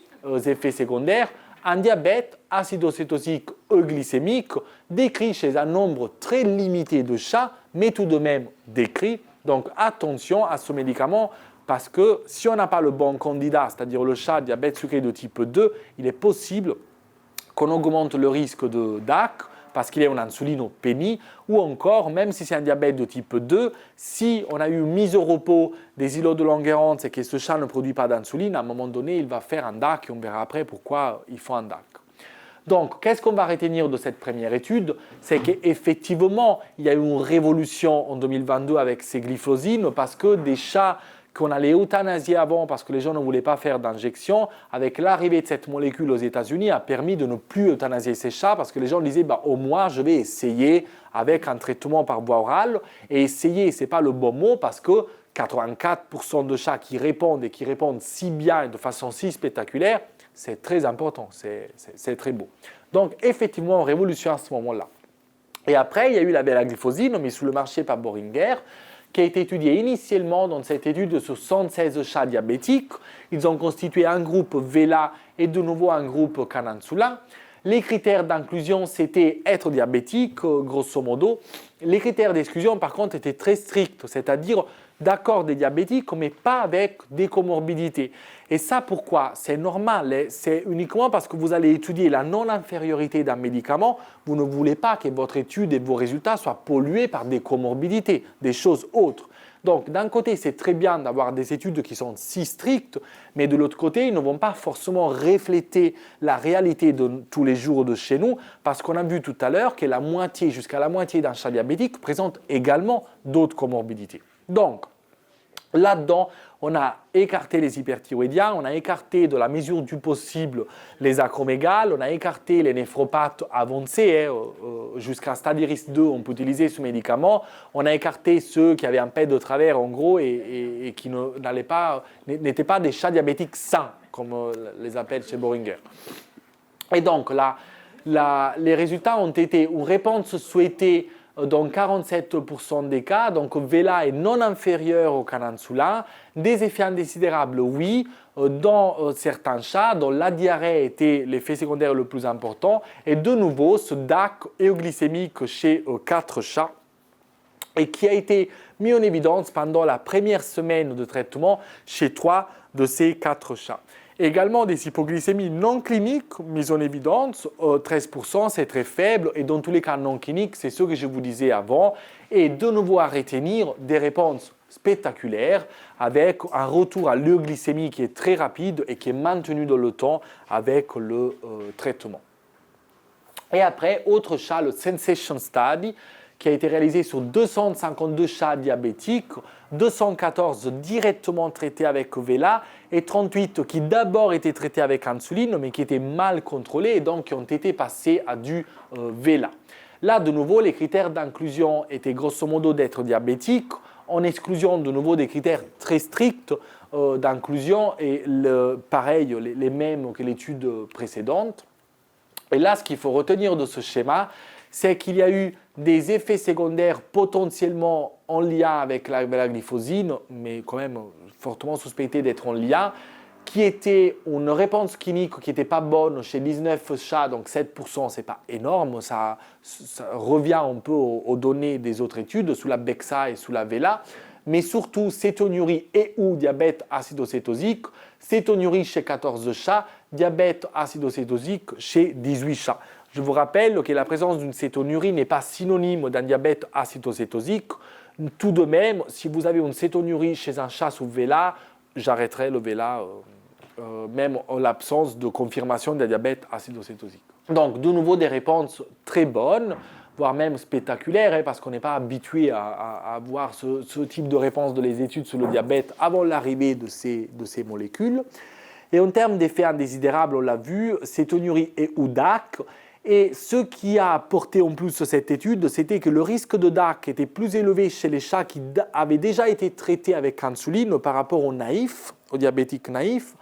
effets secondaires, un diabète acidocétosique euglycémique décrit chez un nombre très limité de chats, mais tout de même décrit. Donc attention à ce médicament parce que si on n'a pas le bon candidat, c'est-à-dire le chat diabète sucré de type 2, il est possible qu'on augmente le risque de DAC parce qu'il y a une insulinopénie, ou encore, même si c'est un diabète de type 2, si on a eu mise au repos des îlots de Langerhans et que ce chat ne produit pas d'insuline, à un moment donné, il va faire un DAC et on verra après pourquoi il faut un DAC. Donc, qu'est-ce qu'on va retenir de cette première étude? C'est qu'effectivement, il y a eu une révolution en 2022 avec ces glyphosines parce que des chats qu'on allait euthanasier avant parce que les gens ne voulaient pas faire d'injection, avec l'arrivée de cette molécule aux États-Unis, a permis de ne plus euthanasier ces chats parce que les gens disaient au moins je vais essayer avec un traitement par voie orale. Et essayer, ce n'est pas le bon mot parce que 84% de chats qui répondent et qui répondent si bien et de façon si spectaculaire, c'est très important, c'est très beau. Donc effectivement, révolution à ce moment-là. Et après, il y a eu la velaglifosine mise sur le marché par Boehringer, qui a été étudié initialement dans cette étude de 76 chats diabétiques. Ils ont constitué un groupe Vela et de nouveau un groupe Canansula. Les critères d'inclusion, c'était être diabétique, grosso modo. Les critères d'exclusion, par contre, étaient très stricts, c'est-à-dire d'accord des diabétiques, mais pas avec des comorbidités. Et ça, pourquoi? C'est normal, c'est uniquement parce que vous allez étudier la non-infériorité d'un médicament. Vous ne voulez pas que votre étude et vos résultats soient pollués par des comorbidités, des choses autres. Donc, d'un côté, c'est très bien d'avoir des études qui sont si strictes, mais de l'autre côté, ils ne vont pas forcément refléter la réalité de tous les jours de chez nous, parce qu'on a vu tout à l'heure que jusqu'à la moitié d'un chat diabétique présente également d'autres comorbidités. Donc, là-dedans, on a écarté les hyperthyroïdiens, on a écarté de la mesure du possible les acromégales, on a écarté les néphropathes avancés, jusqu'à stade Iris 2, on peut utiliser ce médicament, on a écarté ceux qui avaient un pet de travers en gros et qui n'étaient pas des chats diabétiques sains, comme les appelle chez Boehringer. Et donc, les résultats ont été une réponse souhaitée dans 47% des cas, donc Vela est non inférieur au Canansula, des effets indésidérables, oui, dans certains chats, dont la diarrhée était l'effet secondaire le plus important, et de nouveau, ce DAC euglycémique chez 4 chats, et qui a été mis en évidence pendant la première semaine de traitement chez 3 de ces 4 chats. Également des hypoglycémies non cliniques mises en évidence, 13%, c'est très faible, et dans tous les cas non cliniques, c'est ce que je vous disais avant, et de nouveau à retenir des réponses spectaculaires avec un retour à l'euglycémie qui est très rapide et qui est maintenu dans le temps avec le traitement. Et après, autre chat, le Sensation Study, qui a été réalisé sur 252 chats diabétiques, 214 directement traités avec Vela et 38 qui d'abord étaient traités avec insuline mais qui étaient mal contrôlés et donc qui ont été passés à du Vela. Là, de nouveau, les critères d'inclusion étaient grosso modo d'être diabétique, en exclusion de nouveau des critères très stricts d'inclusion est pareil, les mêmes que l'étude précédente. Et là, ce qu'il faut retenir de ce schéma, c'est qu'il y a eu des effets secondaires potentiellement en lien avec la glyphosine, mais quand même fortement suspectés d'être en lien, qui était une réponse clinique qui n'était pas bonne chez 19 chats, donc 7%, ce n'est pas énorme, ça revient un peu aux données des autres études, sous la Bexa et sous la Vela, mais surtout cétonurie et ou diabète acidocétosique, cétonurie chez 14 chats, diabète acidocétosique chez 18 chats. Je vous rappelle que la présence d'une cétonurie n'est pas synonyme d'un diabète acidocétosique. Tout de même, si vous avez une cétonurie chez un chat sous Vela, j'arrêterai le Vela, même en l'absence de confirmation d'un diabète acidocétosique. Donc, de nouveau, des réponses très bonnes, voire même spectaculaires, parce qu'on n'est pas habitué à voir ce type de réponse dans les études sur le diabète avant l'arrivée de ces molécules. Et en termes d'effets indésirables, on l'a vu, cétonurie et ou DAC. Et ce qui a apporté en plus cette étude, c'était que le risque de DAC était plus élevé chez les chats qui avaient déjà été traités avec insuline par rapport aux naïfs, aux diabétiques naïfs,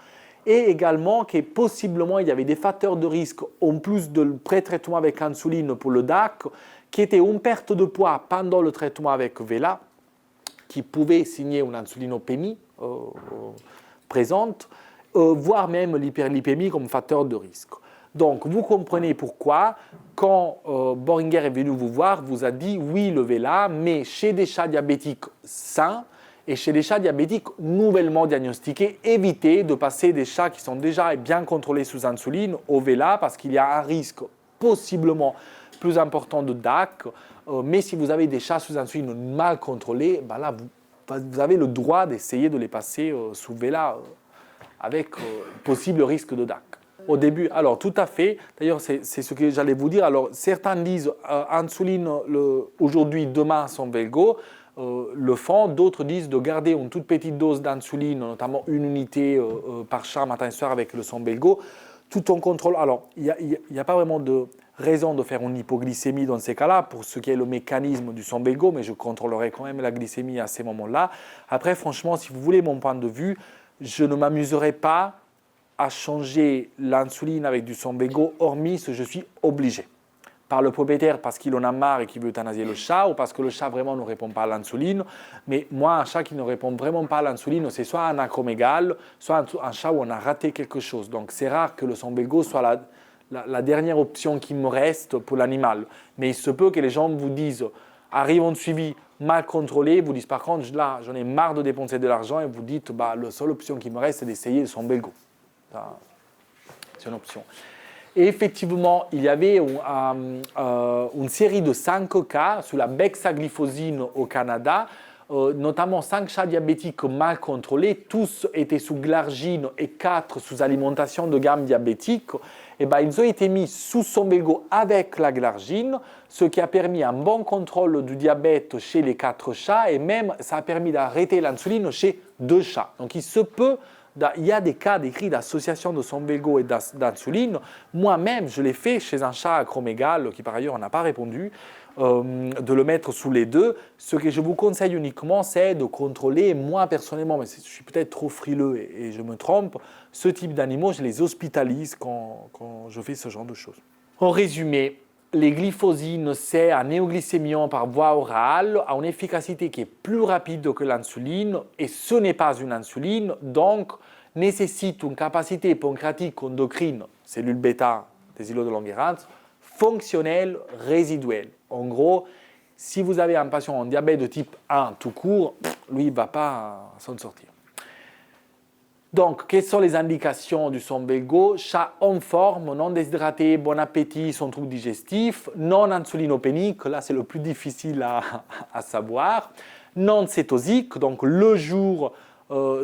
et également que possiblement il y avait des facteurs de risque en plus de pré-traitement avec insuline pour le DAC, qui était une perte de poids pendant le traitement avec Vela, qui pouvait signer une insulinopénie présente, voire même l'hyperlipémie comme facteur de risque. Donc, vous comprenez pourquoi, quand Boehringer est venu vous voir, vous a dit oui, le Vela, mais chez des chats diabétiques sains et chez des chats diabétiques nouvellement diagnostiqués, évitez de passer des chats qui sont déjà bien contrôlés sous insuline au Vela parce qu'il y a un risque possiblement plus important de DAC. Mais si vous avez des chats sous insuline mal contrôlés, ben là, vous avez le droit d'essayer de les passer sous Vela avec possible risque de DAC. Au début, alors tout à fait, d'ailleurs c'est ce que j'allais vous dire, alors certains disent insuline aujourd'hui, demain son Velgo, le font, d'autres disent de garder une toute petite dose d'insuline, notamment une unité par chat matin et soir avec le son Velgo, tout en contrôle. Alors il n'y a pas vraiment de raison de faire une hypoglycémie dans ces cas-là, pour ce qui est le mécanisme du son Velgo, mais je contrôlerai quand même la glycémie à ces moments-là. Après, franchement, si vous voulez mon point de vue, je ne m'amuserai pas à changer l'insuline avec du Sonbelgo, hormis si je suis obligé. Par le propriétaire parce qu'il en a marre et qu'il veut euthanasier le chat, ou parce que le chat vraiment ne répond pas à l'insuline. Mais moi, un chat qui ne répond vraiment pas à l'insuline, c'est soit un acromégale, soit un chat où on a raté quelque chose. Donc c'est rare que le Sonbelgo soit la dernière option qui me reste pour l'animal. Mais il se peut que les gens vous disent, arrive en suivi mal contrôlé, vous disent par contre, là, j'en ai marre de dépenser de l'argent, et vous dites, la seule option qui me reste, c'est d'essayer le Sonbelgo. C'est une option. Et effectivement, il y avait une série de 5 cas sur la bexaglyphosine au Canada, notamment 5 chats diabétiques mal contrôlés, tous étaient sous glargine et 4 sous alimentation de gamme diabétique. Et ils ont été mis sous Sonbelgo avec la glargine, ce qui a permis un bon contrôle du diabète chez les 4 chats, et même ça a permis d'arrêter l'insuline chez 2 chats. Donc il se peut. Il y a des cas décrits d'association de Sonbelgo et d'insuline. Moi-même, je l'ai fait chez un chat acromégale qui, par ailleurs, n'a pas répondu, de le mettre sous les deux. Ce que je vous conseille uniquement, c'est de contrôler, moi personnellement, mais je suis peut-être trop frileux et je me trompe, ce type d'animaux, je les hospitalise quand je fais ce genre de choses. En résumé, les glyphosines, c'est un néoglycémion par voie orale, a une efficacité qui est plus rapide que l'insuline, et ce n'est pas une insuline, donc nécessite une capacité pancréatique endocrine, cellule bêta des îlots de Langerhans, fonctionnelle résiduelle. En gros, si vous avez un patient en diabète de type 1 tout court, lui, il ne va pas s'en sortir. Donc, quelles sont les indications du Sonbelgo? Chat en forme, non déshydraté, bon appétit, son trouble digestif, non insulinopénique, là c'est le plus difficile à savoir, non cétosique, donc le jour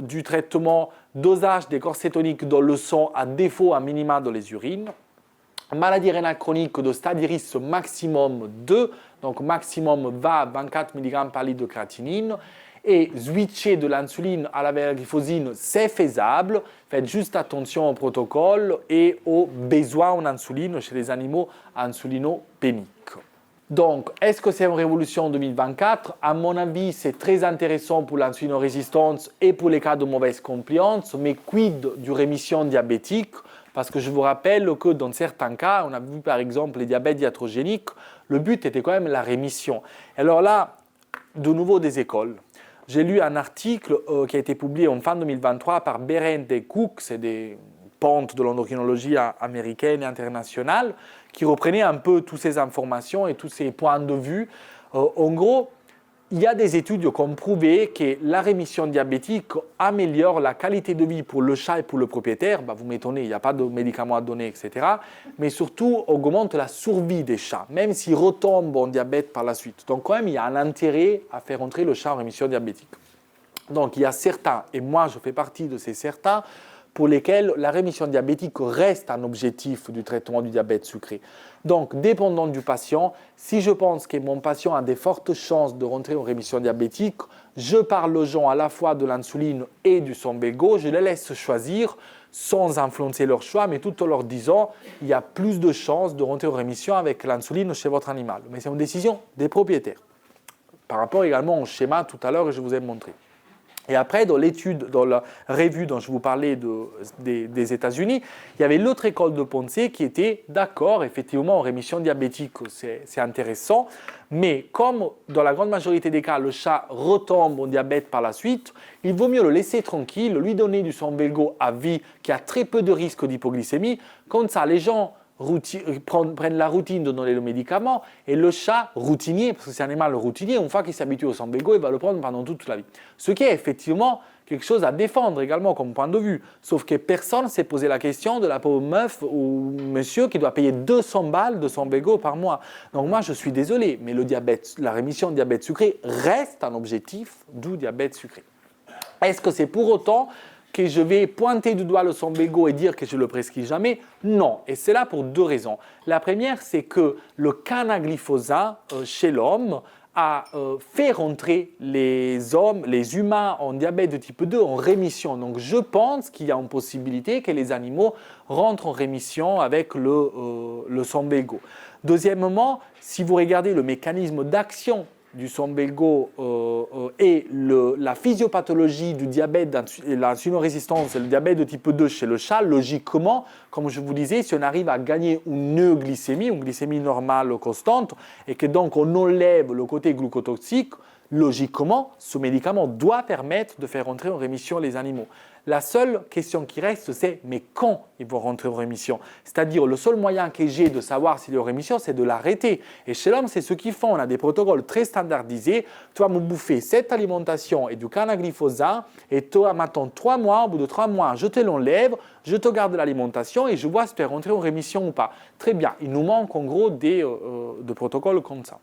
du traitement, dosage des corps cétoniques dans le sang à défaut à minima dans les urines, maladie rénale chronique de stade iris maximum 2, donc maximum 24 mg par litre de créatinine, et switcher de l'insuline à la glyphosine, c'est faisable. Faites juste attention au protocole et aux besoins en insuline chez les animaux insulinopéniques. Donc, est-ce que c'est une révolution en 2024? À mon avis, c'est très intéressant pour l'insulinorésistance et pour les cas de mauvaise compliance, mais quid du rémission diabétique? Parce que je vous rappelle que dans certains cas, on a vu par exemple les diabètes iatrogéniques, le but était quand même la rémission. Alors là, de nouveau des écoles. J'ai lu un article qui a été publié en fin 2023 par Berendt et Cook, c'est des pontes de l'endocrinologie américaine et internationale, qui reprenait un peu toutes ces informations et tous ces points de vue. En gros, il y a des études qui ont prouvé que la rémission diabétique améliore la qualité de vie pour le chat et pour le propriétaire. Vous m'étonnez, il n'y a pas de médicaments à donner, etc. Mais surtout, augmente la survie des chats, même s'ils retombent en diabète par la suite. Donc quand même, il y a un intérêt à faire entrer le chat en rémission diabétique. Donc il y a certains, et moi je fais partie de ces certains, pour lesquels la rémission diabétique reste un objectif du traitement du diabète sucré. Donc, dépendant du patient, si je pense que mon patient a des fortes chances de rentrer en rémission diabétique, je parle aux gens à la fois de l'insuline et du Sombego, je les laisse choisir sans influencer leur choix, mais tout en leur disant il y a plus de chances de rentrer en rémission avec l'insuline chez votre animal. Mais c'est une décision des propriétaires. Par rapport également au schéma tout à l'heure que je vous ai montré. Et après, dans l'étude, dans la revue dont je vous parlais des États-Unis, il y avait l'autre école de pensée qui était d'accord, effectivement, en rémission diabétique, c'est intéressant, mais comme dans la grande majorité des cas, le chat retombe en diabète par la suite, il vaut mieux le laisser tranquille, lui donner du Sombego à vie qui a très peu de risque d'hypoglycémie. Comme ça, les gens prennent la routine de donner le médicament et le chat routinier, parce que c'est un animal routinier, une fois qu'il s'habitue au Sombego, il va le prendre pendant toute la vie. Ce qui est effectivement quelque chose à défendre également comme point de vue. Sauf que personne ne s'est posé la question de la pauvre meuf ou monsieur qui doit payer 200 balles de Sombego par mois. Donc moi je suis désolé, mais le diabète, la rémission de diabète sucré reste un objectif du diabète sucré. Est-ce que c'est pour autant que je vais pointer du doigt le Sombego et dire que je ne le prescris jamais? Non, et c'est là pour deux raisons. La première, c'est que le canaglifosat chez l'homme a fait rentrer les humains en diabète de type 2 en rémission. Donc je pense qu'il y a une possibilité que les animaux rentrent en rémission avec le Sombego. Deuxièmement, si vous regardez le mécanisme d'action du Sombego et la physiopathologie du diabète, l'insulinorésistance et le diabète de type 2 chez le chat, logiquement, comme je vous disais, si on arrive à gagner une euglycémie, une glycémie normale constante, et que donc on enlève le côté glucotoxique, logiquement, ce médicament doit permettre de faire entrer en rémission les animaux. La seule question qui reste, c'est mais quand ils vont rentrer en rémission? C'est-à-dire, le seul moyen que j'ai de savoir s'il est en rémission, c'est de l'arrêter. Et chez l'homme, c'est ce qu'ils font. On a des protocoles très standardisés. Tu vas me bouffer cette alimentation et du canaglifosat, et toi, maintenant 3 mois, au bout de 3 mois, je te l'enlève, je te garde l'alimentation et je vois si tu es rentré en rémission ou pas. Très bien. Il nous manque en gros des protocoles comme ça.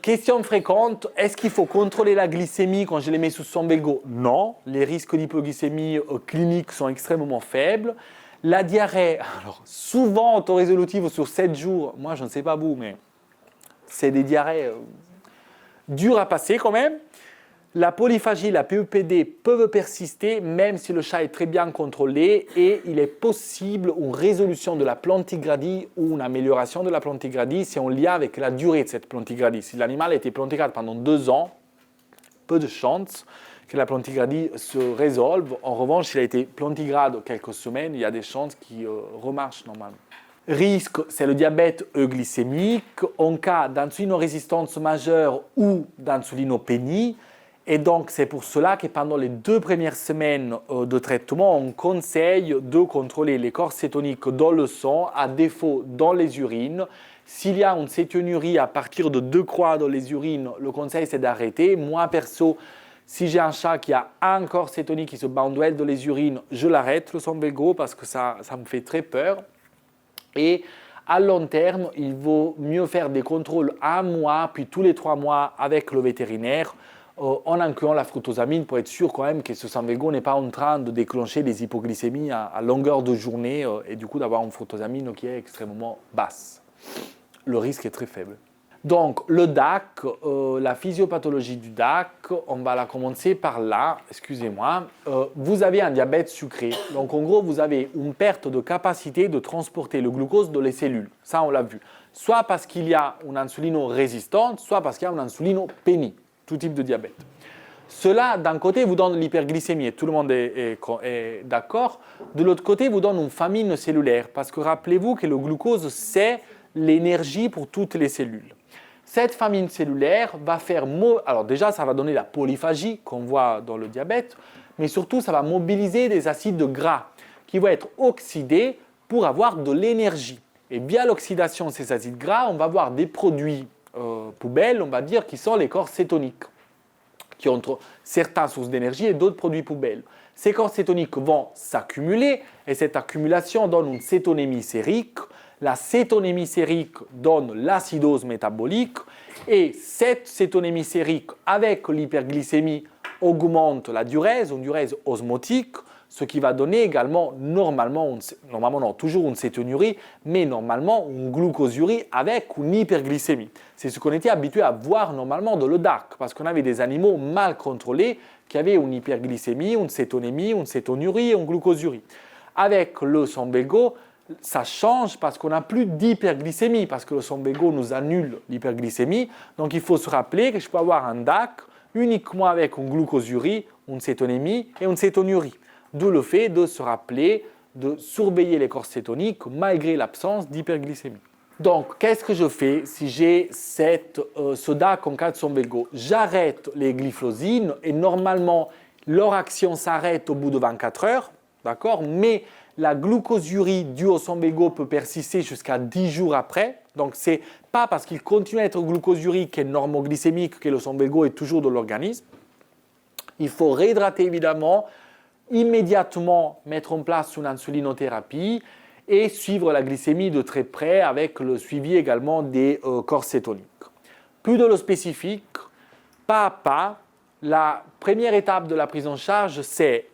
Question fréquente, est-ce qu'il faut contrôler la glycémie quand je les mets sous Sombego? Non, les risques d'hypoglycémie cliniques sont extrêmement faibles. La diarrhée, alors souvent autorésolutive sur 7 jours, moi je ne sais pas vous, mais c'est des diarrhées dures à passer quand même. La polyphagie, la PEPD peuvent persister même si le chat est très bien contrôlé et il est possible une résolution de la plantigradie ou une amélioration de la plantigradie si on lien avec la durée de cette plantigradie. Si l'animal a été plantigrade pendant 2 ans, peu de chances que la plantigradie se résolve. En revanche, s'il a été plantigrade quelques semaines, il y a des chances qu'il remarche normalement. Risque, c'est le diabète euglycémique en cas d'insulinorésistance majeure ou d'insulinopénie. Et donc, c'est pour cela que pendant les 2 premières semaines de traitement, on conseille de contrôler les corps cétoniques dans le sang, à défaut dans les urines. S'il y a une cétonurie à partir de 2 croix dans les urines, le conseil c'est d'arrêter. Moi, perso, si j'ai un chat qui a un corps cétonique qui se bat en duel dans les urines, je l'arrête, le Sombego, parce que ça me fait très peur. Et à long terme, il vaut mieux faire des contrôles 1 mois, puis tous les 3 mois avec le vétérinaire, en incluant la fructosamine pour être sûr quand même que ce Sombego n'est pas en train de déclencher des hypoglycémies à longueur de journée et du coup d'avoir une fructosamine qui est extrêmement basse. Le risque est très faible. Donc, le DAC, la physiopathologie du DAC, on va la commencer par là, excusez-moi. Vous avez un diabète sucré. Donc, en gros, vous avez une perte de capacité de transporter le glucose dans les cellules. Ça, on l'a vu. Soit parce qu'il y a une insulinórésistance, soit parce qu'il y a une insulinopénie, tout type de diabète. Cela, d'un côté, vous donne l'hyperglycémie, et tout le monde est d'accord. De l'autre côté, vous donne une famine cellulaire, parce que rappelez-vous que le glucose, c'est l'énergie pour toutes les cellules. Cette famine cellulaire va faire, alors déjà ça va donner la polyphagie qu'on voit dans le diabète, mais surtout ça va mobiliser des acides gras qui vont être oxydés pour avoir de l'énergie. Et via l'oxydation de ces acides gras, on va avoir des produits poubelles, on va dire, qui sont les corps cétoniques, qui ont certaines sources d'énergie et d'autres produits poubelles. Ces corps cétoniques vont s'accumuler et cette accumulation donne une cétonémie sérique. La cétonémie sérique donne l'acidose métabolique et cette cétonémie sérique avec l'hyperglycémie augmente la diurèse, une diurèse osmotique, ce qui va donner également normalement non, toujours une cétonurie, mais normalement une glucosurie avec une hyperglycémie. C'est ce qu'on était habitué à voir normalement dans le DAC, parce qu'on avait des animaux mal contrôlés qui avaient une hyperglycémie, une cétonémie, une cétonurie et une glucosurie. Avec le Sombego, ça change parce qu'on n'a plus d'hyperglycémie, parce que le Sombego nous annule l'hyperglycémie. Donc il faut se rappeler que je peux avoir un DAC uniquement avec une glucosurie, une cétonémie et une cétonurie. D'où le fait de se rappeler de surveiller les corps cétoniques malgré l'absence d'hyperglycémie. Donc, qu'est-ce que je fais si j'ai ce DAC en cas de Sombego? J'arrête les glyphosines et normalement, leur action s'arrête au bout de 24 heures, d'accord? Mais la glucosurie due au Sombego peut persister jusqu'à 10 jours après. Donc, ce n'est pas parce qu'il continue à être glucosurique et normoglycémique que le Sombego est toujours dans l'organisme. Il faut réhydrater évidemment, immédiatement mettre en place une insulinothérapie et suivre la glycémie de très près avec le suivi également des corps cétoniques. Plus de l'eau spécifique, pas à pas. La première étape de la prise en charge, c'est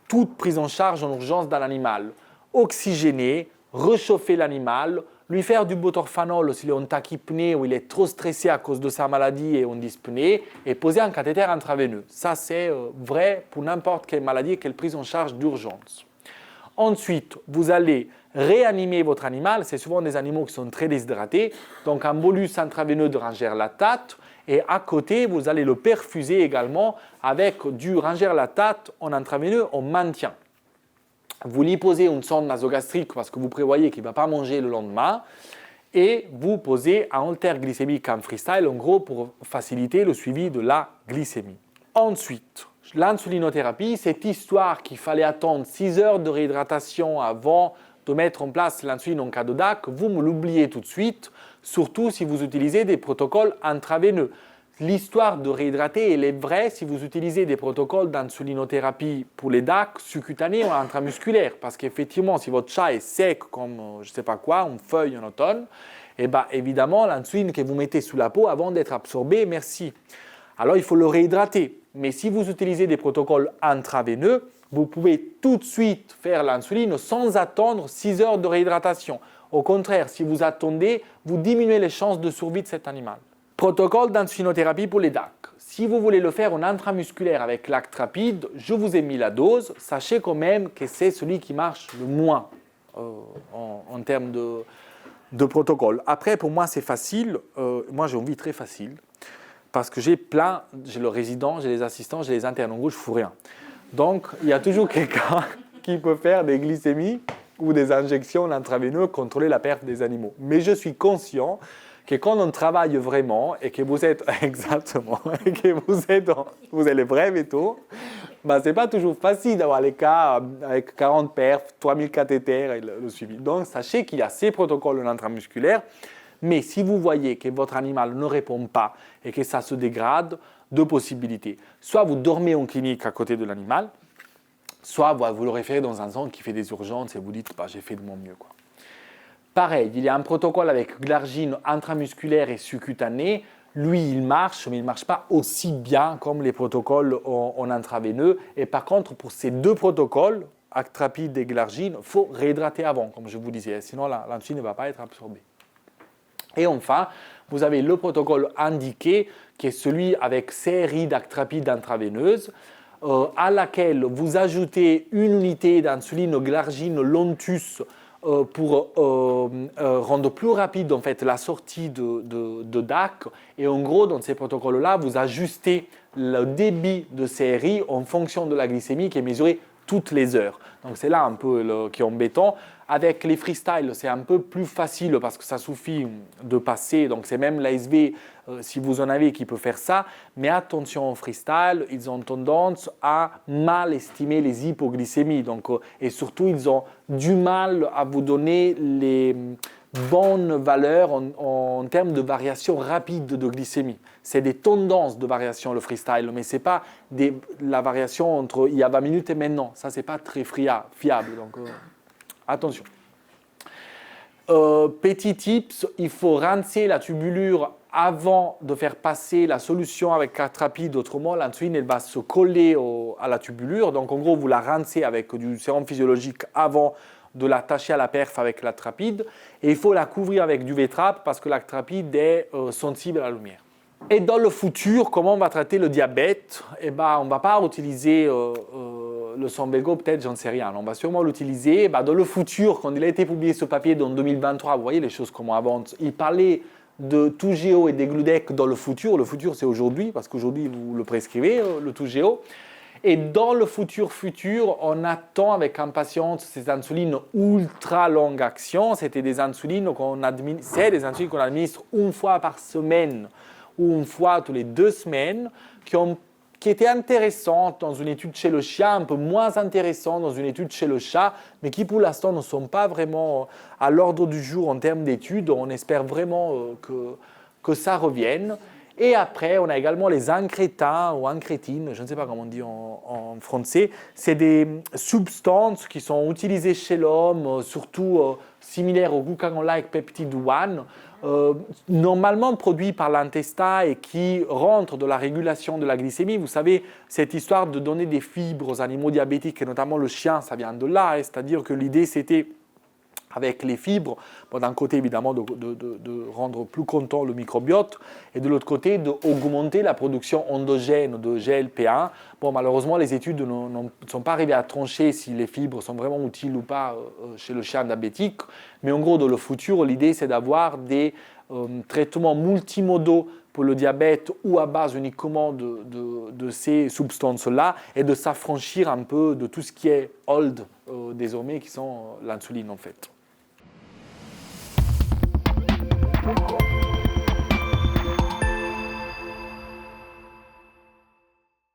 toute prise en charge en urgence d'un animal. Oxygéner, réchauffer l'animal, lui faire du butorphanol s'il est en tachypnée ou il est trop stressé à cause de sa maladie et en dyspnée, et poser un cathéter intraveineux. Ça, c'est vrai pour n'importe quelle maladie et quelle prise en charge d'urgence. Ensuite, vous allez réanimer votre animal. C'est souvent des animaux qui sont très déshydratés. Donc, un bolus intraveineux de ringerlatate. Et à côté, vous allez le perfuser également avec du ringerlatate en intraveineux en maintien. Vous lui posez une sonde nasogastrique parce que vous prévoyez qu'il ne va pas manger le lendemain. Et vous posez un haltère glycémique en freestyle, en gros, pour faciliter le suivi de la glycémie. Ensuite, l'insulinothérapie, cette histoire qu'il fallait attendre 6 heures de réhydratation avant de mettre en place l'insuline en cas de DAC, vous me l'oubliez tout de suite, surtout si vous utilisez des protocoles intraveineux. L'histoire de réhydrater, elle est vraie si vous utilisez des protocoles d'insulinothérapie pour les DAC subcutanés ou intramusculaires. Parce qu'effectivement, si votre chat est sec comme, je ne sais pas quoi, une feuille en automne, eh bien, évidemment, l'insuline que vous mettez sous la peau avant d'être absorbée, merci. Alors, il faut le réhydrater. Mais si vous utilisez des protocoles intraveineux, vous pouvez tout de suite faire l'insuline sans attendre 6 heures de réhydratation. Au contraire, si vous attendez, vous diminuez les chances de survie de cet animal. Protocole d'insulinothérapie pour les DAC. Si vous voulez le faire en intramusculaire avec l'acte rapide, je vous ai mis la dose. Sachez quand même que c'est celui qui marche le moins en termes de protocole. Après, pour moi, c'est facile. Moi, j'ai envie très facile. Parce que j'ai le résident, j'ai les assistants, j'ai les internes. En gros, je ne fous rien. Donc, il y a toujours quelqu'un qui peut faire des glycémies ou des injections intraveineuses, contrôler la perte des animaux. Mais je suis conscient que quand on travaille vraiment et que vous êtes exactement, et que vous êtes les vrais vétos, ben, ce n'est pas toujours facile d'avoir les cas avec 40 perfs, 3000 cathéters et le suivi. Donc, sachez qu'il y a ces protocoles intramusculaires. Mais si vous voyez que votre animal ne répond pas et que ça se dégrade, deux possibilités. Soit vous dormez en clinique à côté de l'animal, soit vous le référez dans un centre qui fait des urgences et vous dites bah, « j'ai fait de mon mieux ». Pareil, il y a un protocole avec glargine intramusculaire et subcutanée. Lui, il marche, mais il ne marche pas aussi bien comme les protocoles en intraveineux. Et par contre, pour ces deux protocoles, acte rapide et glargine, il faut réhydrater avant, comme je vous disais. Sinon, l'insuline ne va pas être absorbée. Et enfin, vous avez le protocole indiqué, qui est celui avec série d'actrapide intraveineuse, à laquelle vous ajoutez une unité d'insuline glargine Lontus pour rendre plus rapide en fait, la sortie de DAC. Et en gros, dans ces protocoles-là, vous ajustez le débit de série en fonction de la glycémie qui est mesurée toutes les heures. Donc c'est là un peu qui est embêtant. Avec les freestyles, c'est un peu plus facile parce que ça suffit de passer. Donc c'est même l'ASV, si vous en avez, qui peut faire ça. Mais attention aux freestyle, ils ont tendance à mal estimer les hypoglycémies. Donc, et surtout, ils ont du mal à vous donner les bonnes valeurs en termes de variation rapide de glycémie. C'est des tendances de variation, le freestyle, mais ce n'est pas la variation entre il y a 20 minutes et maintenant. Ça, ce n'est pas très fiable. Donc, attention. Petit tips, il faut rincer la tubulure avant de faire passer la solution avec rapide. Autrement, l'insuline elle va se coller à la tubulure. Donc, en gros, vous la rincez avec du sérum physiologique avant de l'attacher à la perf avec rapide. Et il faut la couvrir avec du V-Trap parce que rapide est sensible à la lumière. Et dans le futur, comment on va traiter le diabète? On ne va pas utiliser le Sonbelgo, peut-être, j'en sais rien. On va sûrement l'utiliser dans le futur. Quand il a été publié ce papier dans 2023, vous voyez les choses comment avancent. Il parlait de Toujeo et des Gludec dans le futur. Le futur, c'est aujourd'hui, parce qu'aujourd'hui, vous le prescrivez, le Toujeo. Et dans le futur, on attend avec impatience ces insulines ultra longue action. C'était des insulines qu'on administre une fois par semaine ou une fois tous les 2 semaines, qui étaient intéressantes dans une étude chez le chien, un peu moins intéressantes dans une étude chez le chat, mais qui pour l'instant ne sont pas vraiment à l'ordre du jour en termes d'études. On espère vraiment que ça revienne. Et après, on a également les incrétins ou incrétines, je ne sais pas comment on dit en français. C'est des substances qui sont utilisées chez l'homme, surtout similaires au glucagon-like peptide 1, normalement produits par l'intestin et qui rentrent dans la régulation de la glycémie. Vous savez, cette histoire de donner des fibres aux animaux diabétiques, et notamment le chien, ça vient de là. C'est-à-dire que l'idée, c'était avec les fibres, d'un côté évidemment de rendre plus content le microbiote et de l'autre côté d'augmenter la production endogène de GLP-1. Malheureusement, les études ne sont pas arrivées à trancher si les fibres sont vraiment utiles ou pas chez le chien diabétique. Mais en gros, dans le futur, l'idée c'est d'avoir des traitements multimodaux pour le diabète ou à base uniquement de ces substances-là et de s'affranchir un peu de tout ce qui est old désormais, qui sont l'insuline en fait.